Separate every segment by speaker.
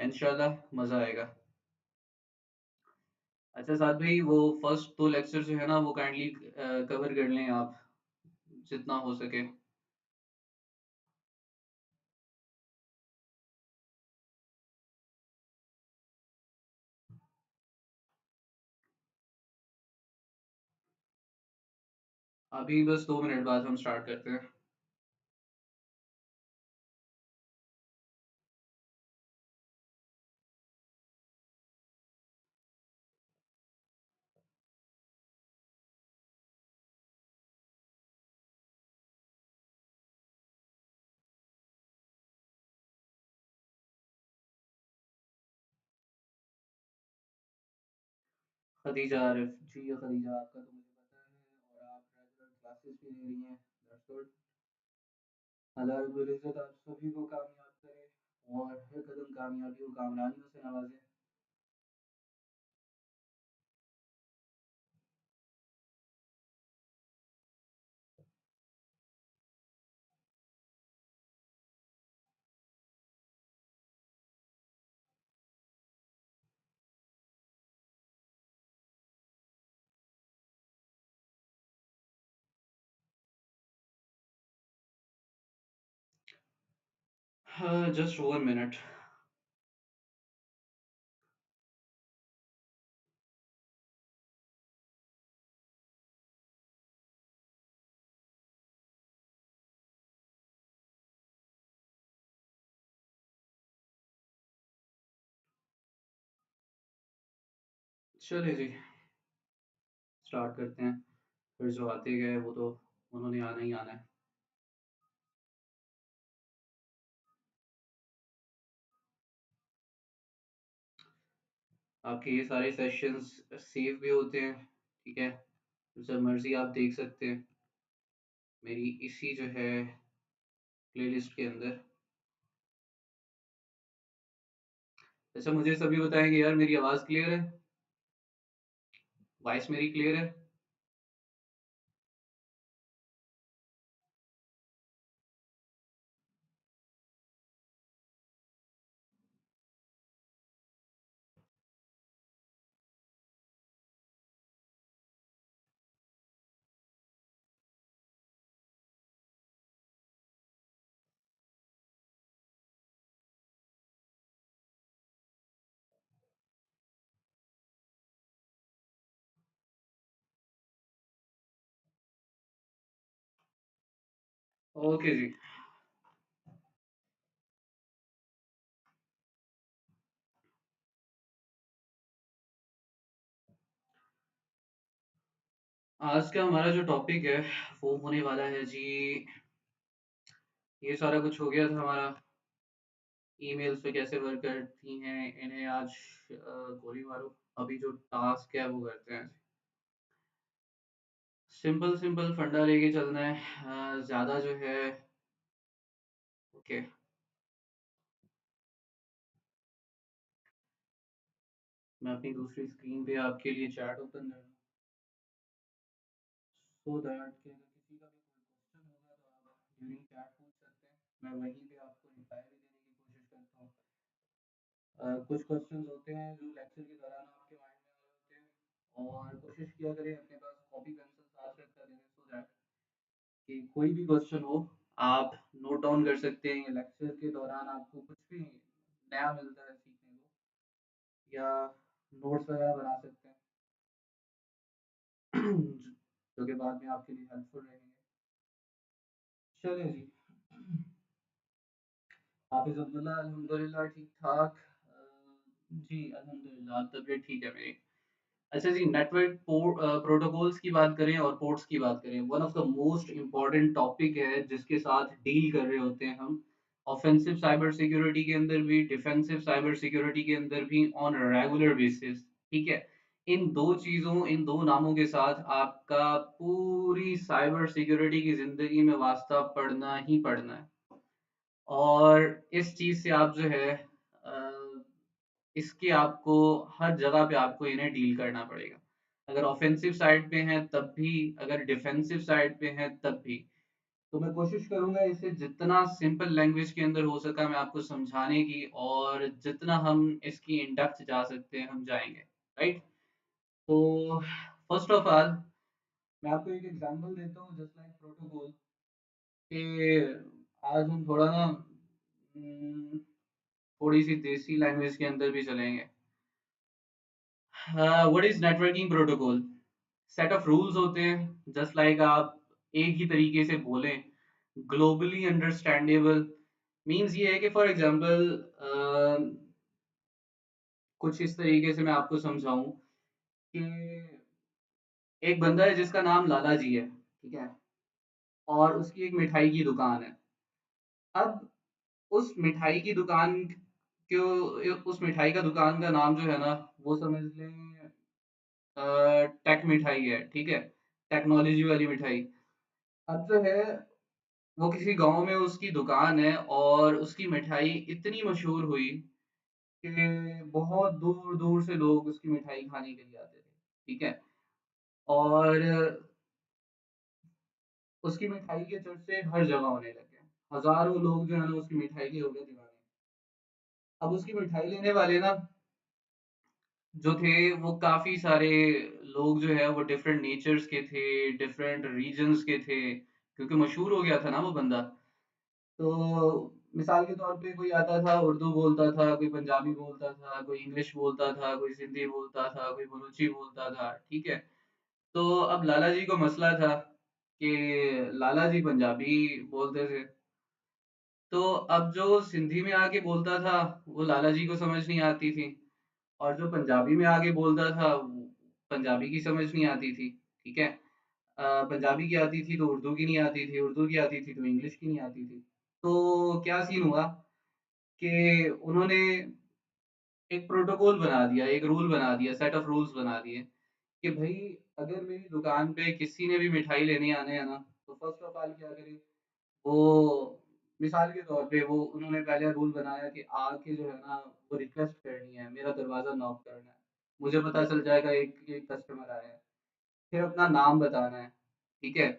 Speaker 1: इंशाल्लाह मजा आएगा। अच्छा साथ भाई, वो फर्स्ट 2 लेक्चर जो है ना वो काइंडली कवर कर लें आप, जितना हो सके। अभी बस 2 मिनट बाद हम स्टार्ट करते हैं। खदीजा आरिफ जी, या खदीजा, आपका तो मुझे पता है और आप रेगुलर क्लासेस भी ले रही हैं। That's good. अल्लाह रब्बुल इज्जत आप सभी को कामयाब करे और हर कदम कामयाबी को कामरानियों से नवाजे। हाँ, जस्ट 1 मिनट। चले जी, स्टार्ट करते हैं। फिर जो आते गए वो तो उन्होंने आना ही आना है। आपके ये सारे सेशंस सेव भी होते हैं, ठीक है? जब मर्जी आप देख सकते हैं मेरी इसी जो है प्लेलिस्ट के अंदर। अच्छा, मुझे सभी बताएंगे यार, मेरी आवाज़ क्लियर है? वॉइस मेरी क्लियर है? ओके जी। आज का हमारा जो टॉपिक है वो होने वाला है जी, ये सारा कुछ हो गया था हमारा। ईमेल्स पे कैसे वर्क करती हैं, इन्हें आज गोली मारो। अभी जो टास्क है वो करते हैं। सिंपल सिंपल फंडा लेके चलना है, ज़्यादा जो है। ओके, मैं अपनी दूसरी स्क्रीन पे आपके लिए चैट ओपन कर लूँ, सो दैट कि अगर किसी का भी कोई क्वेश्चन होगा तो आप ड्यूरिंग चैट पूछ सकते हैं। मैं वहीं पे आपको रिप्लाई भी देने की कोशिश करता हूँ। कुछ क्वेश्चंस होते हैं जो लेक्चर के दौरान आपके माइंड में आ रहे होते हैं, और कोशिश किया करें अपने पास कॉपी पेंसिल साथ रखा करें, सो दैट कि कोई भी क्वेश्चन हो आप नोट डाउन कर सकते हैं। लेक्चर के दौरान आपको कुछ भी नया मिलता है सीखने को, या नोट्स वगैरह बना सकते हैं जो कि बाद में आपके लिए हेल्पफुल रहेंगे। चलिए जी। हाफिज अब्दुल्ला, अल्हम्दुलिल्लाह ठीक ठाक। जी अल्हम्दुलिल्लाह, तबीयत ठीक है मेरी। अच्छा जी, नेटवर्क प्रोटोकॉल्स की बात करें और पोर्ट्स की बात करें, one of the most important topic है जिसके साथ डील कर रहे होते हैं हम ऑफेंसिव साइबर सिक्योरिटी के अंदर भी, डिफेंसिव साइबर सिक्योरिटी के अंदर भी, ऑन रेगुलर बेसिस। ठीक है, इन दो चीज़ों, इन दो नामों के साथ आपका पूरी साइबर सिक्योरिटी की जिंदगी में वास्ता पड़ना ही पड़ना है। और इस चीज़ से आप जो है इसके आपको हर जगह पे आपको इन्हें डील करना पड़ेगा। अगर ऑफेंसिव साइड पे हैं तब भी, अगर डिफेंसिव साइड पे हैं तब भी। तो मैं कोशिश करूंगा इसे जितना सिंपल लैंग्वेज के अंदर हो सका मैं आपको समझाने की, और जितना हम इसकी इन डेप्थ जा सकते हैं हम जाएंगे। राइट। तो फर्स्ट ऑफ ऑल मैं आपको एक एग्जांपल देता हूँ जस्ट लाइक प्रोटोकॉल कि आज हम थोड़ा ना थोड़ी सी देसी लैंग्वेज के अंदर भी चलेंगे। What is networking protocol? Set of rules होते हैं, जस्ट लाइक आप एक ही तरीके से बोलें, ग्लोबली अंडरस्टैंडेबल। मीन्स ये है कि फॉर एग्जांपल कुछ इस तरीके से मैं आपको समझाऊं कि एक बंदा है जिसका नाम लाला जी है, ठीक है, और उसकी एक मिठाई की दुकान है। अब उस मिठाई की दुकान क्यों, उस मिठाई का दुकान का नाम जो है ना, वो समझ लें टेक मिठाई है, ठीक है, टेक्नोलॉजी वाली मिठाई। अब जो है वो किसी गांव में उसकी दुकान है, और उसकी मिठाई इतनी मशहूर हुई कि बहुत दूर दूर से लोग उसकी मिठाई खाने के लिए आते थे, ठीक है। और उसकी मिठाई के चर्चे हर जगह होने लगे, हजारों लोग जो है ना उसकी मिठाई के हो गए दीवाने। अब उसकी मिठाई लेने वाले ना जो थे, वो काफी सारे लोग जो है वो डिफरेंट नेचर्स के थे, डिफरेंट रीजन्स के थे, क्योंकि मशहूर हो गया था ना वो बंदा। तो मिसाल के तौर पे कोई आता था उर्दू बोलता था, कोई पंजाबी बोलता था, कोई इंग्लिश बोलता था, कोई सिंधी बोलता था, कोई बलूची बोलता था, ठीक है। तो अब लाला जी को मसला था कि लाला जी पंजाबी बोलते थे, तो अब जो सिंधी में आके बोलता था वो लाला जी को समझ नहीं आती थी, और जो पंजाबी में आगे बोलता था वो पंजाबी की समझ नहीं आती थी, ठीक है। पंजाबी की आती थी तो उर्दू की नहीं आती थी, उर्दू की आती थी तो इंग्लिश की नहीं आती थी। तो क्या सीन हुआ कि उन्होंने एक प्रोटोकॉल बना दिया, एक रूल बना दिया, सेट ऑफ रूल्स बना दिए कि भाई अगर मेरी दुकान पे किसी ने भी मिठाई लेने आने है ना, तो फर्स्ट ऑफ ऑल क्या करे वो, मिसाल के तौर पे वो उन्होंने पहले रूल बनाया कि आके जो है ना वो रिक्वेस्ट करनी है, मेरा दरवाजा नॉक करना है, मुझे पता चल जाएगा एक एक कस्टमर आया है। फिर अपना नाम बताना है, ठीक है,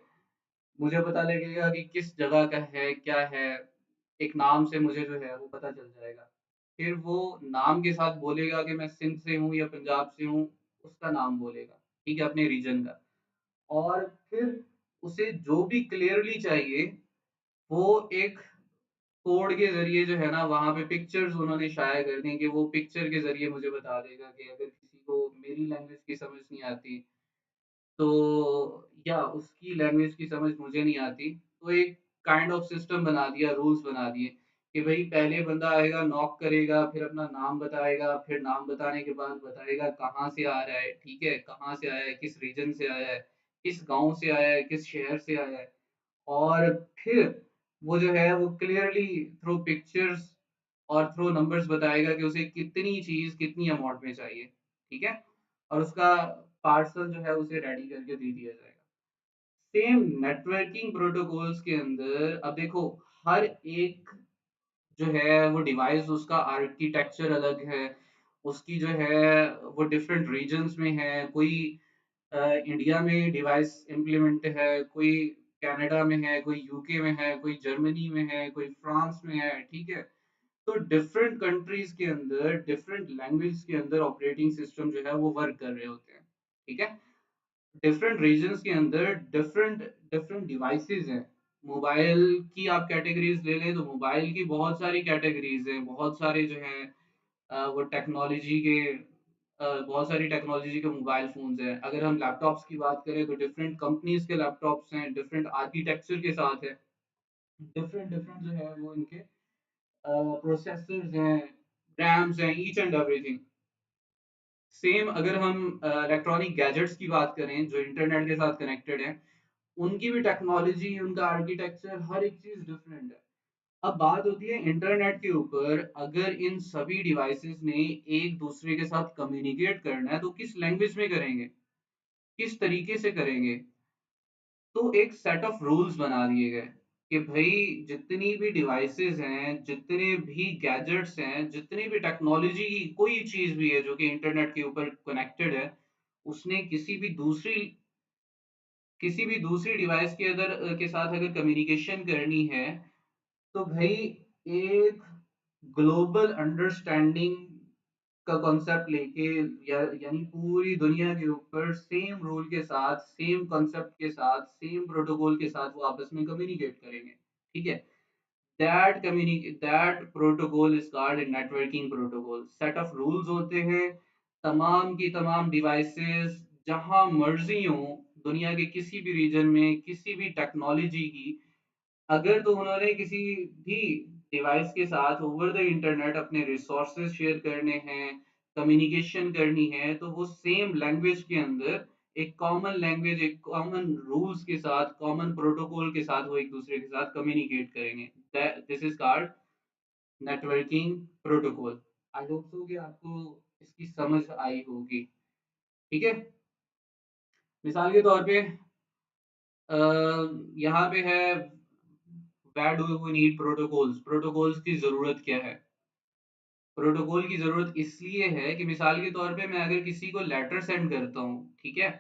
Speaker 1: मुझे पता लगेगा कि किस जगह का है क्या है, एक नाम से मुझे जो है वो पता चल जाएगा। फिर वो नाम के साथ बोलेगा कि मैं सिंध से हूँ या पंजाब से हूँ, उसका नाम बोलेगा, ठीक है, अपने रीजन का। और फिर उसे जो भी क्लियरली चाहिए वो एक कोड के जरिए जो है ना वहां पे पिक्चर्स उन्होंने शाया कर दी, कि वो पिक्चर के जरिए मुझे बता देगा कि अगर किसी को मेरी लैंग्वेज की समझ नहीं आती, तो या उसकी लैंग्वेज की समझ मुझे नहीं आती, तो एक काइंड ऑफ सिस्टम बना दिया, रूल्स बना दिए कि भाई पहले बंदा आएगा, नॉक करेगा, फिर अपना नाम बताएगा, फिर नाम बताने के बाद बताएगा कहाँ से आ रहा है, ठीक है, कहाँ से आया है, किस रीजन से आया है, किस गांव से आया है, किस शहर से आया है। और फिर वो जो है वो क्लियरली थ्रू पिक्चर्स और थ्रू नंबर्स बताएगा कि उसे कितनी चीज कितनी अमाउंट में चाहिए, ठीक है, और उसका पार्सल जो है उसे रेडी करके दे दिया जाएगा। सेम नेटवर्किंग प्रोटोकॉल्स के अंदर अब देखो, हर एक जो है वो डिवाइस उसका आर्किटेक्चर अलग है, उसकी जो है वो डिफरेंट रीजन्स में है, कोई इंडिया में डिवाइस इम्प्लीमेंट है, कोई कनाडा में है, कोई यूके में है, कोई जर्मनी में है, कोई फ्रांस में है, ठीक है। तो डिफरेंट कंट्रीज के अंदर डिफरेंट लैंग्वेज के अंदर ऑपरेटिंग सिस्टम जो है वो वर्क कर रहे होते हैं, ठीक है। डिफरेंट रीजन्स के अंदर डिफरेंट डिफरेंट डिवाइसेस हैं। मोबाइल की आप कैटेगरीज ले लें तो मोबाइल की बहुत सारी कैटेगरीज हैं, बहुत सारे जो हैं वो टेक्नोलॉजी के बहुत सारी टेक्नोलॉजी के मोबाइल फोन्स हैं। अगर हम लैपटॉप्स की बात करें तो डिफरेंट कंपनीज के लैपटॉप्स हैं, डिफरेंट आर्किटेक्चर के साथ है, डिफरेंट डिफरेंट जो है वो इनके प्रोसेसर्स हैं, रैम्स हैं, ईच एंड एवरीथिंग। सेम अगर हम इलेक्ट्रॉनिक गैजेट्स की बात करें जो इंटरनेट के साथ कनेक्टेड है, उनकी भी टेक्नोलॉजी, उनका आर्किटेक्चर, हर एक चीज डिफरेंट है। अब बात होती है इंटरनेट के ऊपर, अगर इन सभी डिवाइसेस ने एक दूसरे के साथ कम्युनिकेट करना है तो किस लैंग्वेज में करेंगे, किस तरीके से करेंगे। तो एक सेट ऑफ रूल्स बना दिए गए कि भाई जितनी भी डिवाइसेस हैं, जितने भी गैजेट्स हैं, जितनी भी टेक्नोलॉजी की कोई चीज भी है जो कि इंटरनेट के ऊपर कनेक्टेड है, उसने किसी भी दूसरी किसी भी दूसरी डिवाइस के के साथ अगर कम्युनिकेशन करनी है, तो भाई एक ग्लोबल अंडरस्टैंडिंग का कॉन्सेप्ट लेके, यानी पूरी दुनिया के ऊपर सेम रूल के साथ, सेम कॉन्सेप्ट के साथ, सेम प्रोटोकॉल के साथ वो आपस में कम्युनिकेट करेंगे। ठीक है, that protocol is called a networking protocol। Set of rules होते हैं, तमाम की तमाम डिवाइसेस जहां मर्जी हो दुनिया के किसी भी रीजन में, किसी भी टेक्नोलॉजी की, अगर तो उन्होंने किसी भी डिवाइस के साथ ओवर द इंटरनेट अपने रिसोर्सेज शेयर करने हैं, कम्युनिकेशन करनी है, तो वो सेम लैंग्वेज के अंदर एक कॉमन लैंग्वेज, एक कॉमन रूल्स के साथ, कॉमन प्रोटोकॉल के साथ वो एक दूसरे के साथ कम्युनिकेट करेंगे। This is called networking protocol. I hope so कि आपको इसकी समझ आई होगी। ठीक है, मिसाल के तौर पे यहाँ पे है, where do we need protocols, protocols की जरूरत क्या है। प्रोटोकॉल की जरूरत इसलिए है कि मिसाल के तौर पे मैं अगर किसी को लेटर सेंड करता हूँ, ठीक है,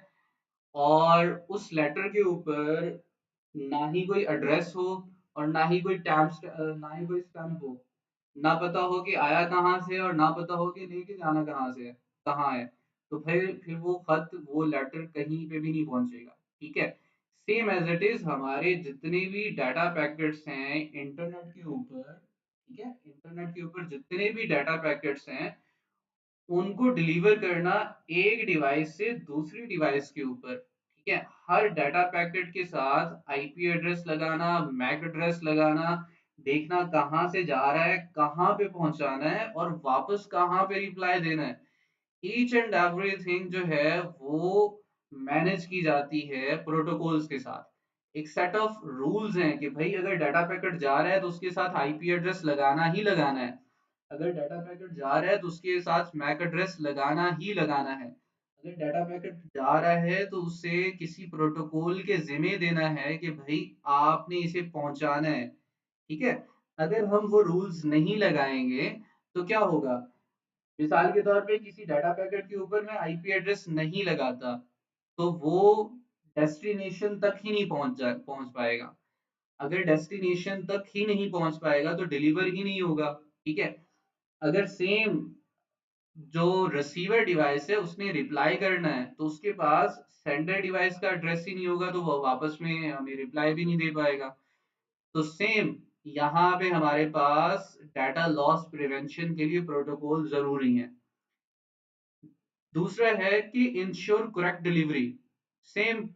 Speaker 1: और उस लेटर के ऊपर ना ही कोई एड्रेस हो और ना ही कोई ना ही कोई स्टैम्प हो, ना पता हो कि आया कहाँ से और ना पता हो कि लेके जाना कहाँ से है, कहाँ है, तो फिर वो खत, वो लेटर कहीं पे भी नहीं पहुंचेगा। ठीक है, सेम एज इट इज हमारे जितने भी डाटा पैकेट्स हैं इंटरनेट के ऊपर, ठीक है, इंटरनेट के ऊपर जितने भी डाटा पैकेट्स हैं, उनको डिलीवर करना एक डिवाइस से दूसरी डिवाइस के ऊपर। ठीक है, हर डाटा पैकेट के साथ आईपी एड्रेस लगाना, मैक एड्रेस लगाना, देखना कहाँ से जा रहा है, कहाँ पे पहुंचाना है और वापस कहाँ पे रिप्लाई देना है। ईच एंड एवरीथिंग जो है वो मैनेज की जाती है प्रोटोकॉल्स के साथ। एक सेट ऑफ रूल्स हैं कि भाई अगर डाटा पैकेट जा रहा है तो उसके साथ आईपी एड्रेस लगाना ही लगाना है, अगर डाटा पैकेट जा रहा है तो उसके साथ मैक एड्रेस लगाना ही लगाना है, अगर डाटा पैकेट जा रहा है तो उसे किसी प्रोटोकॉल के जिम्मे देना है कि भाई आपने इसे पहुंचाना है। ठीक है, अगर हम वो रूल्स नहीं लगाएंगे तो क्या होगा, मिसाल के तौर पे किसी डाटा पैकेट के ऊपर मैं आईपी एड्रेस नहीं लगाता, तो वो डेस्टिनेशन तक ही नहीं पहुंच पाएगा। अगर डेस्टिनेशन तक ही नहीं पहुंच पाएगा तो डिलीवर ही नहीं होगा। ठीक है, अगर सेम जो रिसीवर डिवाइस है उसने रिप्लाई करना है तो उसके पास सेंडर डिवाइस का एड्रेस ही नहीं होगा, तो वो वापस में हमें रिप्लाई भी नहीं दे पाएगा। तो सेम यहाँ पे हमारे पास डाटा लॉस प्रिवेंशन के लिए प्रोटोकॉल जरूरी है। दूसरा है कि इंश्योर करेक्ट डिलीवरी। सेम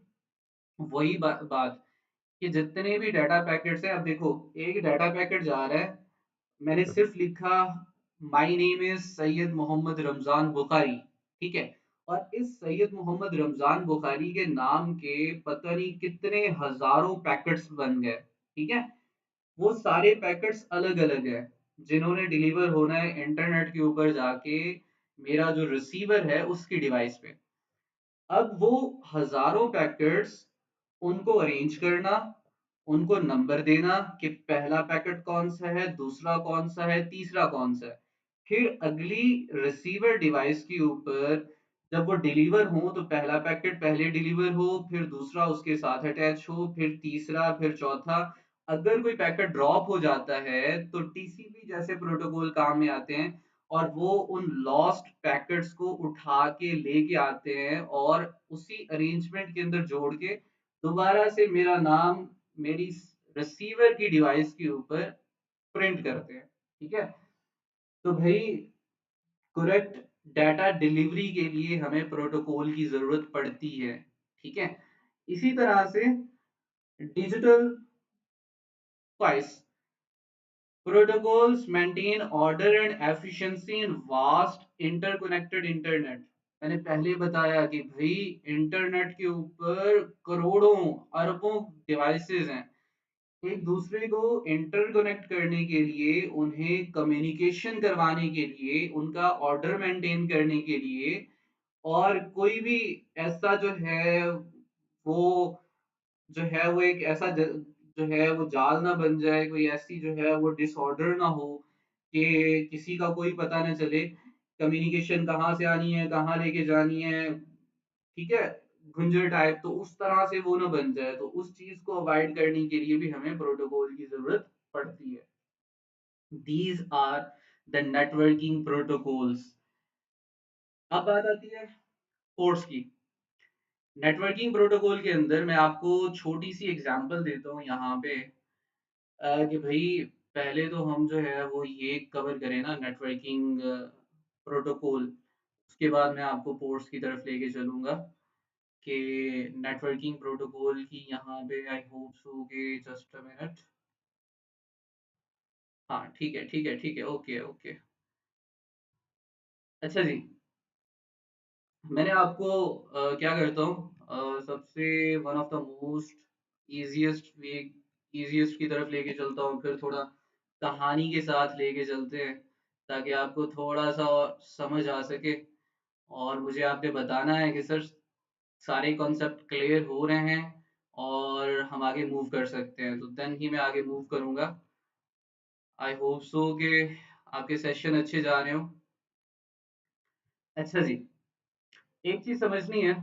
Speaker 1: वही बात कि जितने भी डाटा पैकेट्स हैं, अब देखो एक डाटा पैकेट जा रहा है, मैंने सिर्फ लिखा my name is Syed Mohammad Ramzan Bukhari. ठीक है, और इस सैयद मोहम्मद रमजान बुखारी के नाम के पता नहीं कितने हजारों पैकेट्स बन गए। ठीक है, वो सारे पैकेट्स अलग अलग है, जिन्होंने डिलीवर होना है इंटरनेट के ऊपर जाके मेरा जो रिसीवर है उसकी डिवाइस पे। अब वो हजारों पैकेट्स, उनको अरेंज करना, उनको नंबर देना कि पहला पैकेट कौन सा है, दूसरा कौन सा है, तीसरा कौन सा है, फिर अगली रिसीवर डिवाइस के ऊपर जब वो डिलीवर हो तो पहला पैकेट पहले डिलीवर हो, फिर दूसरा उसके साथ अटैच हो, फिर तीसरा, फिर चौथा। अगर कोई पैकेट ड्रॉप हो जाता है तो टीसीपी जैसे प्रोटोकॉल काम में आते हैं और वो उन लॉस्ट पैकेट्स को उठा के लेके आते हैं और उसी अरेंजमेंट के अंदर जोड़ के दोबारा से मेरा नाम मेरी रिसीवर की डिवाइस के ऊपर प्रिंट करते हैं। ठीक है, तो भाई करेक्ट डाटा डिलीवरी के लिए हमें प्रोटोकॉल की जरूरत पड़ती है। ठीक है, इसी तरह से digital voice protocols maintain order and efficiency in vast interconnected internet. मैंने पहले बताया कि भाई इंटरनेट के ऊपर करोड़ों अरबों डिवाइसेस हैं, एक दूसरे को इंटरकनेक्ट करने के लिए, उन्हें कम्युनिकेशन करवाने के लिए, उनका ऑर्डर मेंटेन करने के लिए, और कोई भी ऐसा जो है वो वो एक ऐसा जो है वो जाल ना बन जाए, कोई ऐसी जो है वो डिसऑर्डर ना हो कि किसी का कोई पता ना चले कम्युनिकेशन कहाँ से आनी है, कहाँ लेके जानी है। ठीक है, गुंजर टाइप, तो उस तरह से वो ना बन जाए, तो उस चीज को अवॉइड करने के लिए भी हमें प्रोटोकॉल की जरूरत पड़ती है। These are the networking protocols. अब बात आती है पोर्ट्स की। नेटवर्किंग प्रोटोकॉल के अंदर मैं आपको छोटी सी एग्जांपल देता हूँ यहाँ पे, कि भाई पहले तो हम जो है वो ये कवर करें ना नेटवर्किंग प्रोटोकॉल, उसके बाद मैं आपको पोर्ट्स की तरफ लेके चलूंगा कि नेटवर्किंग प्रोटोकॉल की यहाँ पे आई होप सो कि जस्ट अ मिनट। हाँ ठीक है ठीक है ठीक है, ओके ओके। अच्छा जी, मैंने आपको क्या करता हूँ, सबसे one of the most easiest way, easiest की तरफ लेके चलता हूँ, फिर थोड़ा कहानी के साथ लेके चलते हैं ताकि आपको थोड़ा सा और समझ आ सके। और मुझे आपने बताना है कि सर सारे कॉन्सेप्ट क्लियर हो रहे हैं और हम आगे मूव कर सकते हैं, तो देन ही मैं आगे मूव करूंगा। आई होप सो कि आपके सेशन अच्छे जा रहे हो। अच्छा जी, एक चीज समझनी है।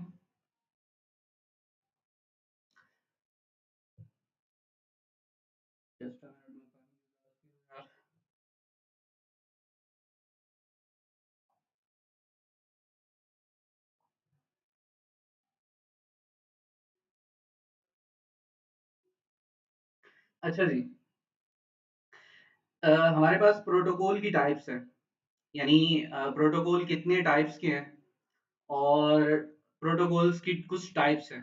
Speaker 1: Just a minute, मैं पानी यार। अच्छा जी, हमारे पास प्रोटोकॉल की टाइप्स हैं, यानी प्रोटोकॉल कितने टाइप्स के हैं और प्रोटोकॉल्स की कुछ टाइप्स हैं।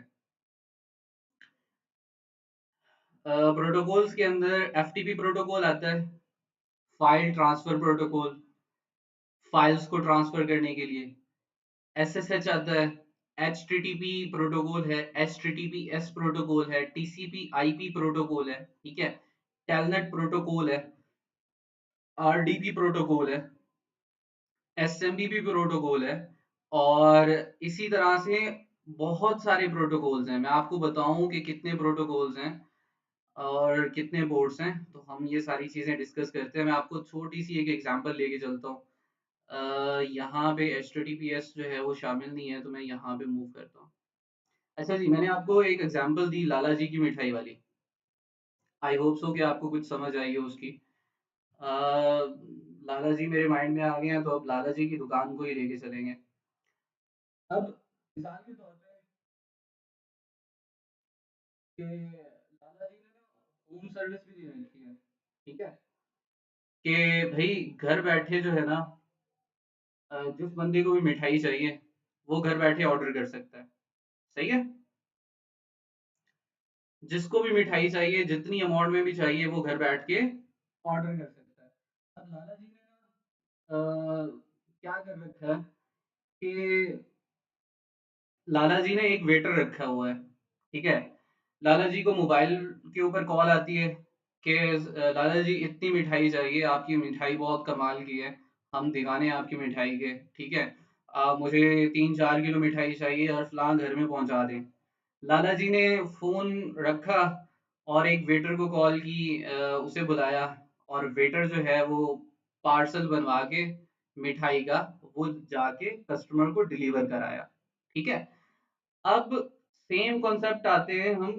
Speaker 1: प्रोटोकॉल्स के अंदर एफटीपी प्रोटोकॉल आता है, फाइल ट्रांसफर प्रोटोकॉल, फाइल्स को ट्रांसफर करने के लिए। एसएसएच आता है, एचटीटीपी प्रोटोकॉल है, एचटीटीपीएस प्रोटोकॉल है, टीसीपी आईपी प्रोटोकॉल है, ठीक है, टेलनेट प्रोटोकॉल है, आरडीपी प्रोटोकॉल है, एसएमपीपी प्रोटोकॉल है, और इसी तरह से बहुत सारे प्रोटोकॉल्स हैं। मैं आपको बताऊं कि कितने प्रोटोकॉल्स हैं और कितने पोर्ट्स हैं, तो हम ये सारी चीज़ें डिस्कस करते हैं। मैं आपको छोटी सी एक एग्जांपल लेके चलता हूँ। यहाँ पे HTTPS जो है वो शामिल नहीं है, तो मैं यहाँ पे मूव करता हूँ। अच्छा जी, मैंने आपको एक एग्जांपल दी लाला जी की मिठाई वाली। आई होप सो कि आपको कुछ समझ आई हो उसकी। लाला जी मेरे माइंड में आ गए हैं, तो अब लाला जी की दुकान को ही लेके चलेंगे। अब मिसाल के तौर पे कि लाला जी ने ना होम सर्विस भी दे रखी है, ठीक है, कि भाई घर बैठे जो है ना, जिस बंदे को भी मिठाई चाहिए वो घर बैठे ऑर्डर कर सकता है। सही है, जिसको भी मिठाई चाहिए जितनी अमाउंट में भी चाहिए वो घर बैठ के ऑर्डर कर सकता है। अब लाला जी ने ना क्या कर रखा है कि लाला जी ने एक वेटर रखा हुआ है, ठीक है। लाला जी को मोबाइल के ऊपर कॉल आती है कि लाला जी इतनी मिठाई चाहिए, आपकी मिठाई बहुत कमाल की है, हम दीवाने हैं आपकी मिठाई के, ठीक है, मुझे 3-4 किलो मिठाई चाहिए और फलां घर में पहुंचा दें। लाला जी ने फोन रखा और एक वेटर को कॉल की, उसे बुलाया, और वेटर जो है वो पार्सल बनवा के मिठाई का वो जाके कस्टमर को डिलीवर कराया, ठीक है। अब सेम कॉन्सेप्ट आते हैं हम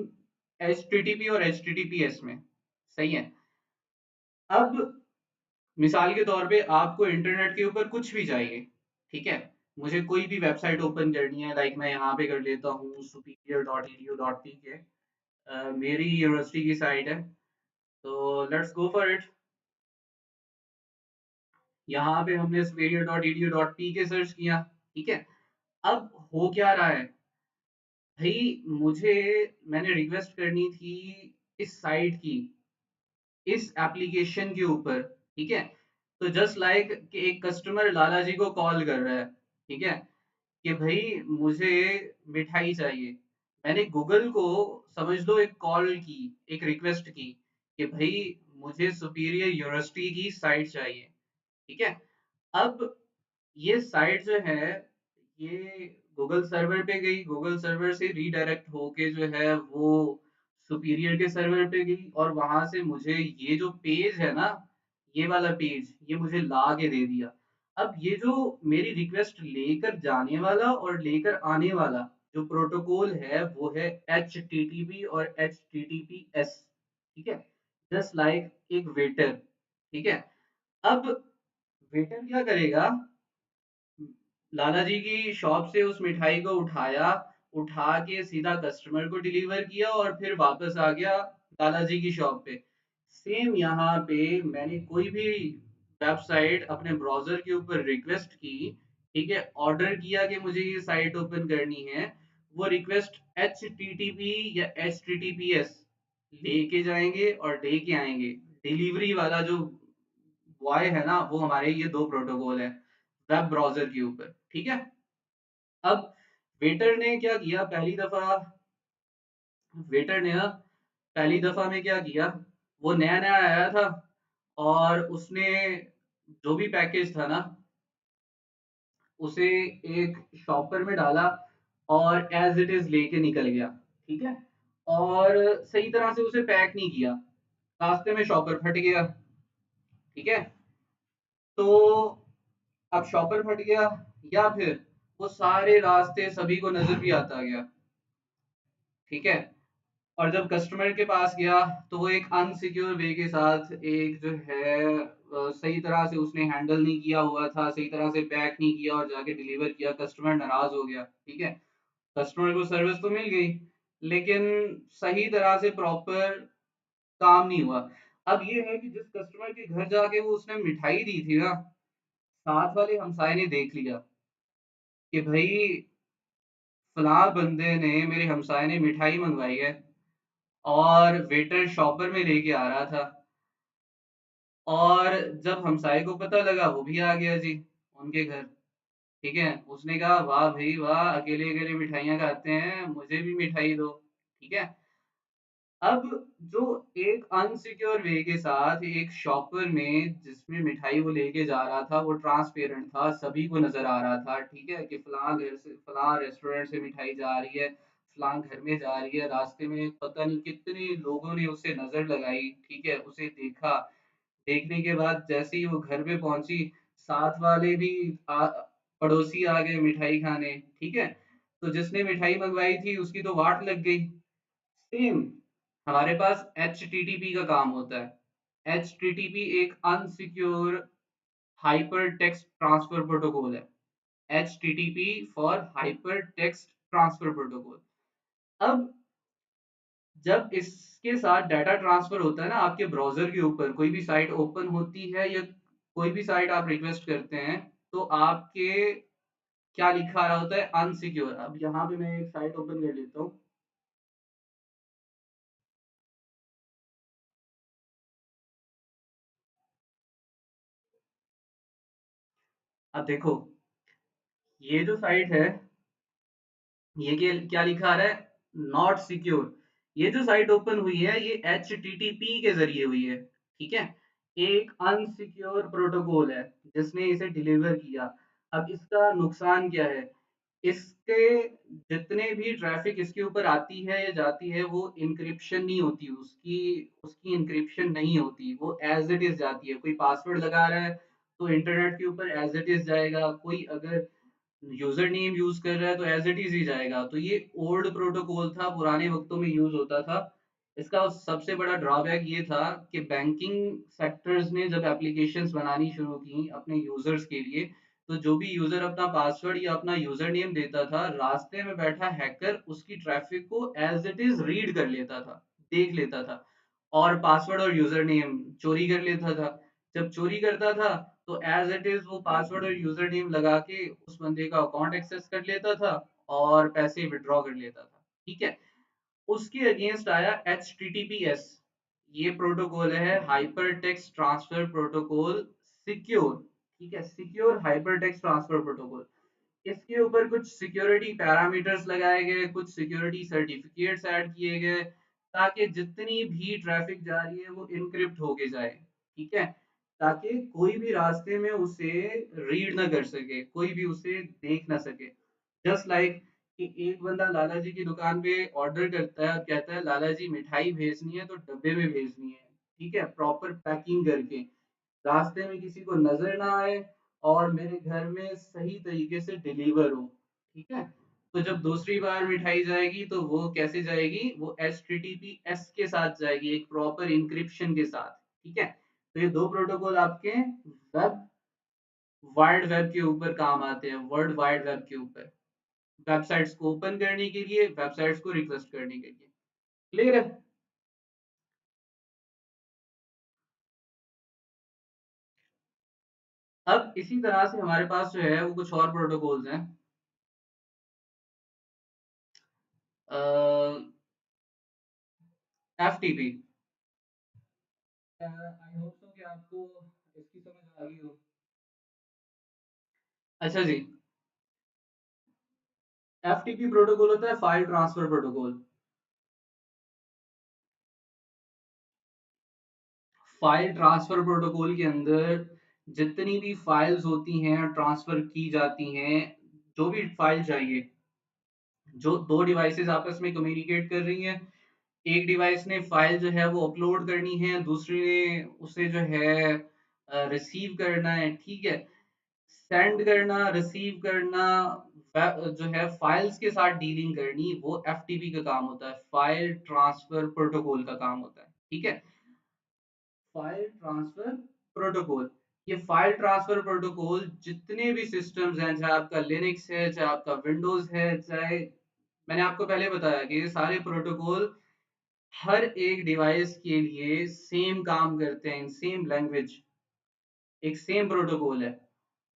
Speaker 1: HTTP और HTTPS में। सही है। अब मिसाल के तौर पे आपको इंटरनेट के ऊपर कुछ भी चाहिए, ठीक है, मुझे कोई भी वेबसाइट ओपन करनी है, लाइक मैं यहाँ पे कर लेता हूँ superior.edu.pk, मेरी यूनिवर्सिटी की साइट है, तो लेट्स गो फॉर इट। यहाँ पे हमने superior.edu.pk सर्च किया, ठीक है। अब हो क्या रहा है भाई, मुझे मैंने रिक्वेस्ट करनी थी इस साइट की, इस एप्लीकेशन के ऊपर, ठीक है। तो जस्ट लाइक कि एक कस्टमर लाला जी को कॉल कर रहा है, ठीक है, कि भाई मुझे मिठाई चाहिए। मैंने गूगल को समझ लो एक कॉल की, एक रिक्वेस्ट की कि भाई मुझे सुपीरियर यूनिवर्सिटी की साइट चाहिए, ठीक है। अब ये साइट जो है ये गूगल सर्वर पे गई, गूगल सर्वर से रीडायरेक्ट होके जो है वो सुपीरियर के सर्वर पे गई, और वहां से मुझे ये जो पेज है ना, ये वाला पेज ये मुझे ला के दे दिया। अब ये जो मेरी रिक्वेस्ट लेकर जाने वाला और लेकर आने वाला जो प्रोटोकॉल है वो है HTTP और HTTPS। ठीक है, जस्ट लाइक एक वेटर। ठीक है, अब वेटर क्या करेगा, लाला जी की शॉप से उस मिठाई को उठाया, उठा के सीधा कस्टमर को डिलीवर किया और फिर वापस आ गया लाला जी की शॉप पे। सेम यहाँ पे मैंने कोई भी वेबसाइट अपने ब्राउजर के ऊपर रिक्वेस्ट की, ठीक है, ऑर्डर किया कि मुझे ये साइट ओपन करनी है, वो रिक्वेस्ट HTTP या HTTPS लेके जाएंगे और लेके आएंगे। डिलीवरी वाला जो बॉय है ना, वो हमारे ये दो प्रोटोकॉल है वेब ब्राउजर के ऊपर। ठीक है, अब वेटर ने क्या किया, वेटर ने ना पहली दफा में क्या किया, वो नया नया आया था और उसने जो भी पैकेज था ना उसे एक शॉपर में डाला और एज इट इज लेके निकल गया। ठीक है, और सही तरह से उसे पैक नहीं किया, रास्ते में शॉपर फट गया। ठीक है, तो अब शॉपर फट गया, या फिर वो सारे रास्ते सभी को नजर भी आता गया। ठीक है, और जब कस्टमर के पास गया तो वो एक अनसिक्योर वे के साथ एक जो है सही तरह से उसने हैंडल नहीं किया हुआ था, सही तरह से पैक नहीं किया और जाके डिलीवर किया, कस्टमर नाराज हो गया। ठीक है, कस्टमर को सर्विस तो मिल गई लेकिन सही तरह से प्रॉपर काम नहीं हुआ। अब ये है कि जिस कस्टमर के घर जाके वो उसने मिठाई दी थी ना, साथ वाले हमसाए ने देख लिया कि भाई फलां बंदे ने, मेरे हमसाए ने मिठाई मंगवाई है और वेटर शॉपर में लेके आ रहा था। और जब हमसाए को पता लगा वो भी आ गया जी उनके घर। ठीक है, उसने कहा वाह भाई वाह, अकेले अकेले मिठाइयाँ खाते हैं, मुझे भी मिठाई दो। ठीक है, अब जो एक अनसिक्योर वे के साथ एक शॉपर में जिसमें मिठाई वो लेके जा रहा था वो ट्रांसपेरेंट था, सभी को नजर आ रहा था। ठीक है, कि फलां घर से फलां रेस्टोरेंट से मिठाई जा रही है, फलां घर में जा रही है, रास्ते में पता नहीं कितने लोगों ने उसे नजर लगाई। ठीक है, उसे देखा, देखने के बाद जैसे ही वो घर पे पहुंची, साथ वाले भी पड़ोसी आ गए मिठाई खाने। ठीक है, तो जिसने मिठाई मंगवाई थी उसकी तो वाट लग गई। सेम हमारे पास HTTP का काम होता है। HTTP एक unsecure hyper text transfer protocol है। HTTP for hyper text transfer protocol. अब जब इसके साथ डाटा ट्रांसफर होता है ना, आपके ब्राउजर के ऊपर कोई भी साइट ओपन होती है या कोई भी साइट आप रिक्वेस्ट करते हैं, तो आपके क्या लिखा आ रहा होता है, अनसिक्योर। अब यहाँ पे मैं एक साइट ओपन कर लेता हूँ। अब देखो, ये जो साइट है, ये क्या लिखा आ रहा है, नॉट सिक्योर। ये जो साइट ओपन हुई है ये HTTP के जरिए हुई है। ठीक है, एक अनसिक्योर प्रोटोकॉल है जिसने इसे डिलीवर किया। अब इसका नुकसान क्या है, इसके जितने भी ट्रैफिक इसके ऊपर आती है या जाती है वो इंक्रिप्शन नहीं होती, उसकी उसकी इंक्रिप्शन नहीं होती, वो एज इट इज जाती है। कोई पासवर्ड लगा रहा है तो इंटरनेट के ऊपर एज इट इज जाएगा, कोई अगर यूजर नेम यूज कर रहा है तो एज इट इज ही जाएगा। तो ये ओल्ड प्रोटोकॉल था, पुराने वक्तों में यूज होता था। इसका सबसे बड़ा ड्रॉबैक ये था कि बैंकिंग सेक्टर्स ने जब एप्लीकेशंस बनानी शुरू की अपने यूजर्स के लिए, तो जो भी यूजर अपना पासवर्ड या अपना यूजर नेम देता था, रास्ते में बैठा हैकर उसकी ट्रैफिक को एज इट इज रीड कर लेता था, देख लेता था और पासवर्ड और यूजर नेम चोरी कर लेता था। जब चोरी करता था तो एज इट इज वो पासवर्ड और यूजर नेम लगा के उस बंदे का अकाउंट एक्सेस कर लेता था और पैसे विड्रॉ कर लेता था। ठीक है, उसके अगेंस्ट आया HTTPS। ये प्रोटोकॉल है hyper text transfer protocol, secure. ठीक है, secure hyper text transfer protocol. इसके ऊपर कुछ सिक्योरिटी पैरामीटर्स लगाए गए, कुछ सिक्योरिटी सर्टिफिकेट्स ऐड किए गए, ताकि जितनी भी ट्रैफिक जा रही है वो इनक्रिप्ट होके जाए। ठीक है, ताकि कोई भी रास्ते में उसे रीड ना कर सके, कोई भी उसे देख ना सके। जस्ट लाइक कि एक बंदा लाला जी की दुकान पे ऑर्डर करता है और कहता है लाला जी मिठाई भेजनी है तो डब्बे में भेजनी है। ठीक है, प्रॉपर पैकिंग करके, रास्ते में किसी को नजर ना आए और मेरे घर में सही तरीके से डिलीवर हो। ठीक है, तो जब दूसरी बार मिठाई जाएगी तो वो कैसे जाएगी, वो HTTPS के साथ जाएगी, एक प्रॉपर इंक्रिप्शन के साथ। ठीक है, तो ये दो प्रोटोकॉल आपके वेब वाइड वेब के ऊपर काम आते हैं, वर्ल्ड वाइड वेब के ऊपर, वेबसाइट्स को ओपन करने के लिए, वेबसाइट्स को रिक्वेस्ट करने के लिए। क्लियर है? अब इसी तरह से हमारे पास जो है वो कुछ और प्रोटोकॉल्स हैं। FTP, आई होप सो कि आपको इसकी समझ आ गई हो। अच्छा जी, FTP प्रोटोकॉल होता है file transfer protocol. File transfer protocol के अंदर जितनी भी फाइल्स होती हैं ट्रांसफर की जाती हैं, जो भी फाइल चाहिए, जो दो डिवाइसेस आपस में कम्युनिकेट कर रही हैं, एक डिवाइस ने फाइल जो है वो अपलोड करनी है, दूसरे ने उसे जो है रिसीव करना है। ठीक है, सेंड करना, रिसीव करना, जो है फाइल्स के साथ डीलिंग करनी, वो एफटीपी का काम होता है, फाइल ट्रांसफर प्रोटोकॉल का काम होता है। ठीक है, फाइल ट्रांसफर प्रोटोकॉल, ये फाइल ट्रांसफर प्रोटोकॉल जितने भी सिस्टम्स हैं, चाहे आपका लिनक्स है, चाहे आपका विंडोज है, चाहे, मैंने आपको पहले बताया कि ये सारे प्रोटोकॉल हर एक डिवाइस के लिए सेम काम करते हैं, सेम लैंग्वेज, एक सेम प्रोटोकॉल है।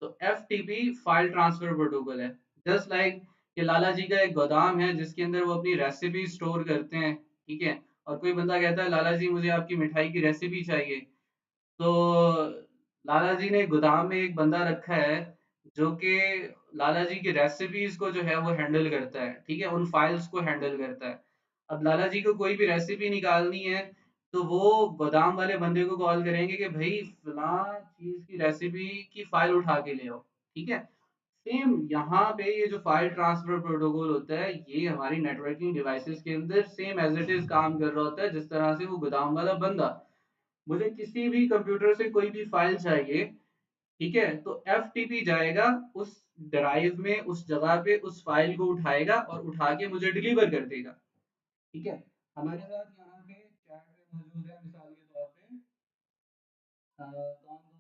Speaker 1: तो FTP फाइल ट्रांसफर प्रोटोकॉल है। जस्ट लाइक कि लाला जी का एक गोदाम है जिसके अंदर वो अपनी रेसिपी स्टोर करते हैं। ठीक है, और कोई बंदा कहता है लाला जी मुझे आपकी मिठाई की रेसिपी चाहिए, तो लाला जी ने गोदाम में एक बंदा रखा है जो कि लाला जी की रेसिपीज को जो है वो हैंडल करता है। ठीक है, उन फाइल्स को हैंडल करता है। अब लाला जी को कोई भी रेसिपी निकालनी है तो वो गोदाम वाले बंदे को कॉल करेंगे कि भाई फलां चीज की रेसिपी की फाइल उठा के ले आओ। ठीक है, सेम यहाँ पे ये जो फाइल ट्रांसफर प्रोटोकॉल होता है, ये हमारी नेटवर्किंग डिवाइसेस के अंदर सेम एज इट इज काम कर रहा होता है, जिस तरह से वो गोदाम वाला बंदा, मुझे किसी भी कंप्यूटर से कोई भी फाइल चाहिए, ठीक है, तो FTP जाएगा उस ड्राइव में, उस जगह पे उस फाइल को उठाएगा और उठा के मुझे डिलीवर कर देगा। ठीक है, हमारे साथ यहाँ पे चैट में मौजूद है, मिसाल के तौर पे कौन कौन है,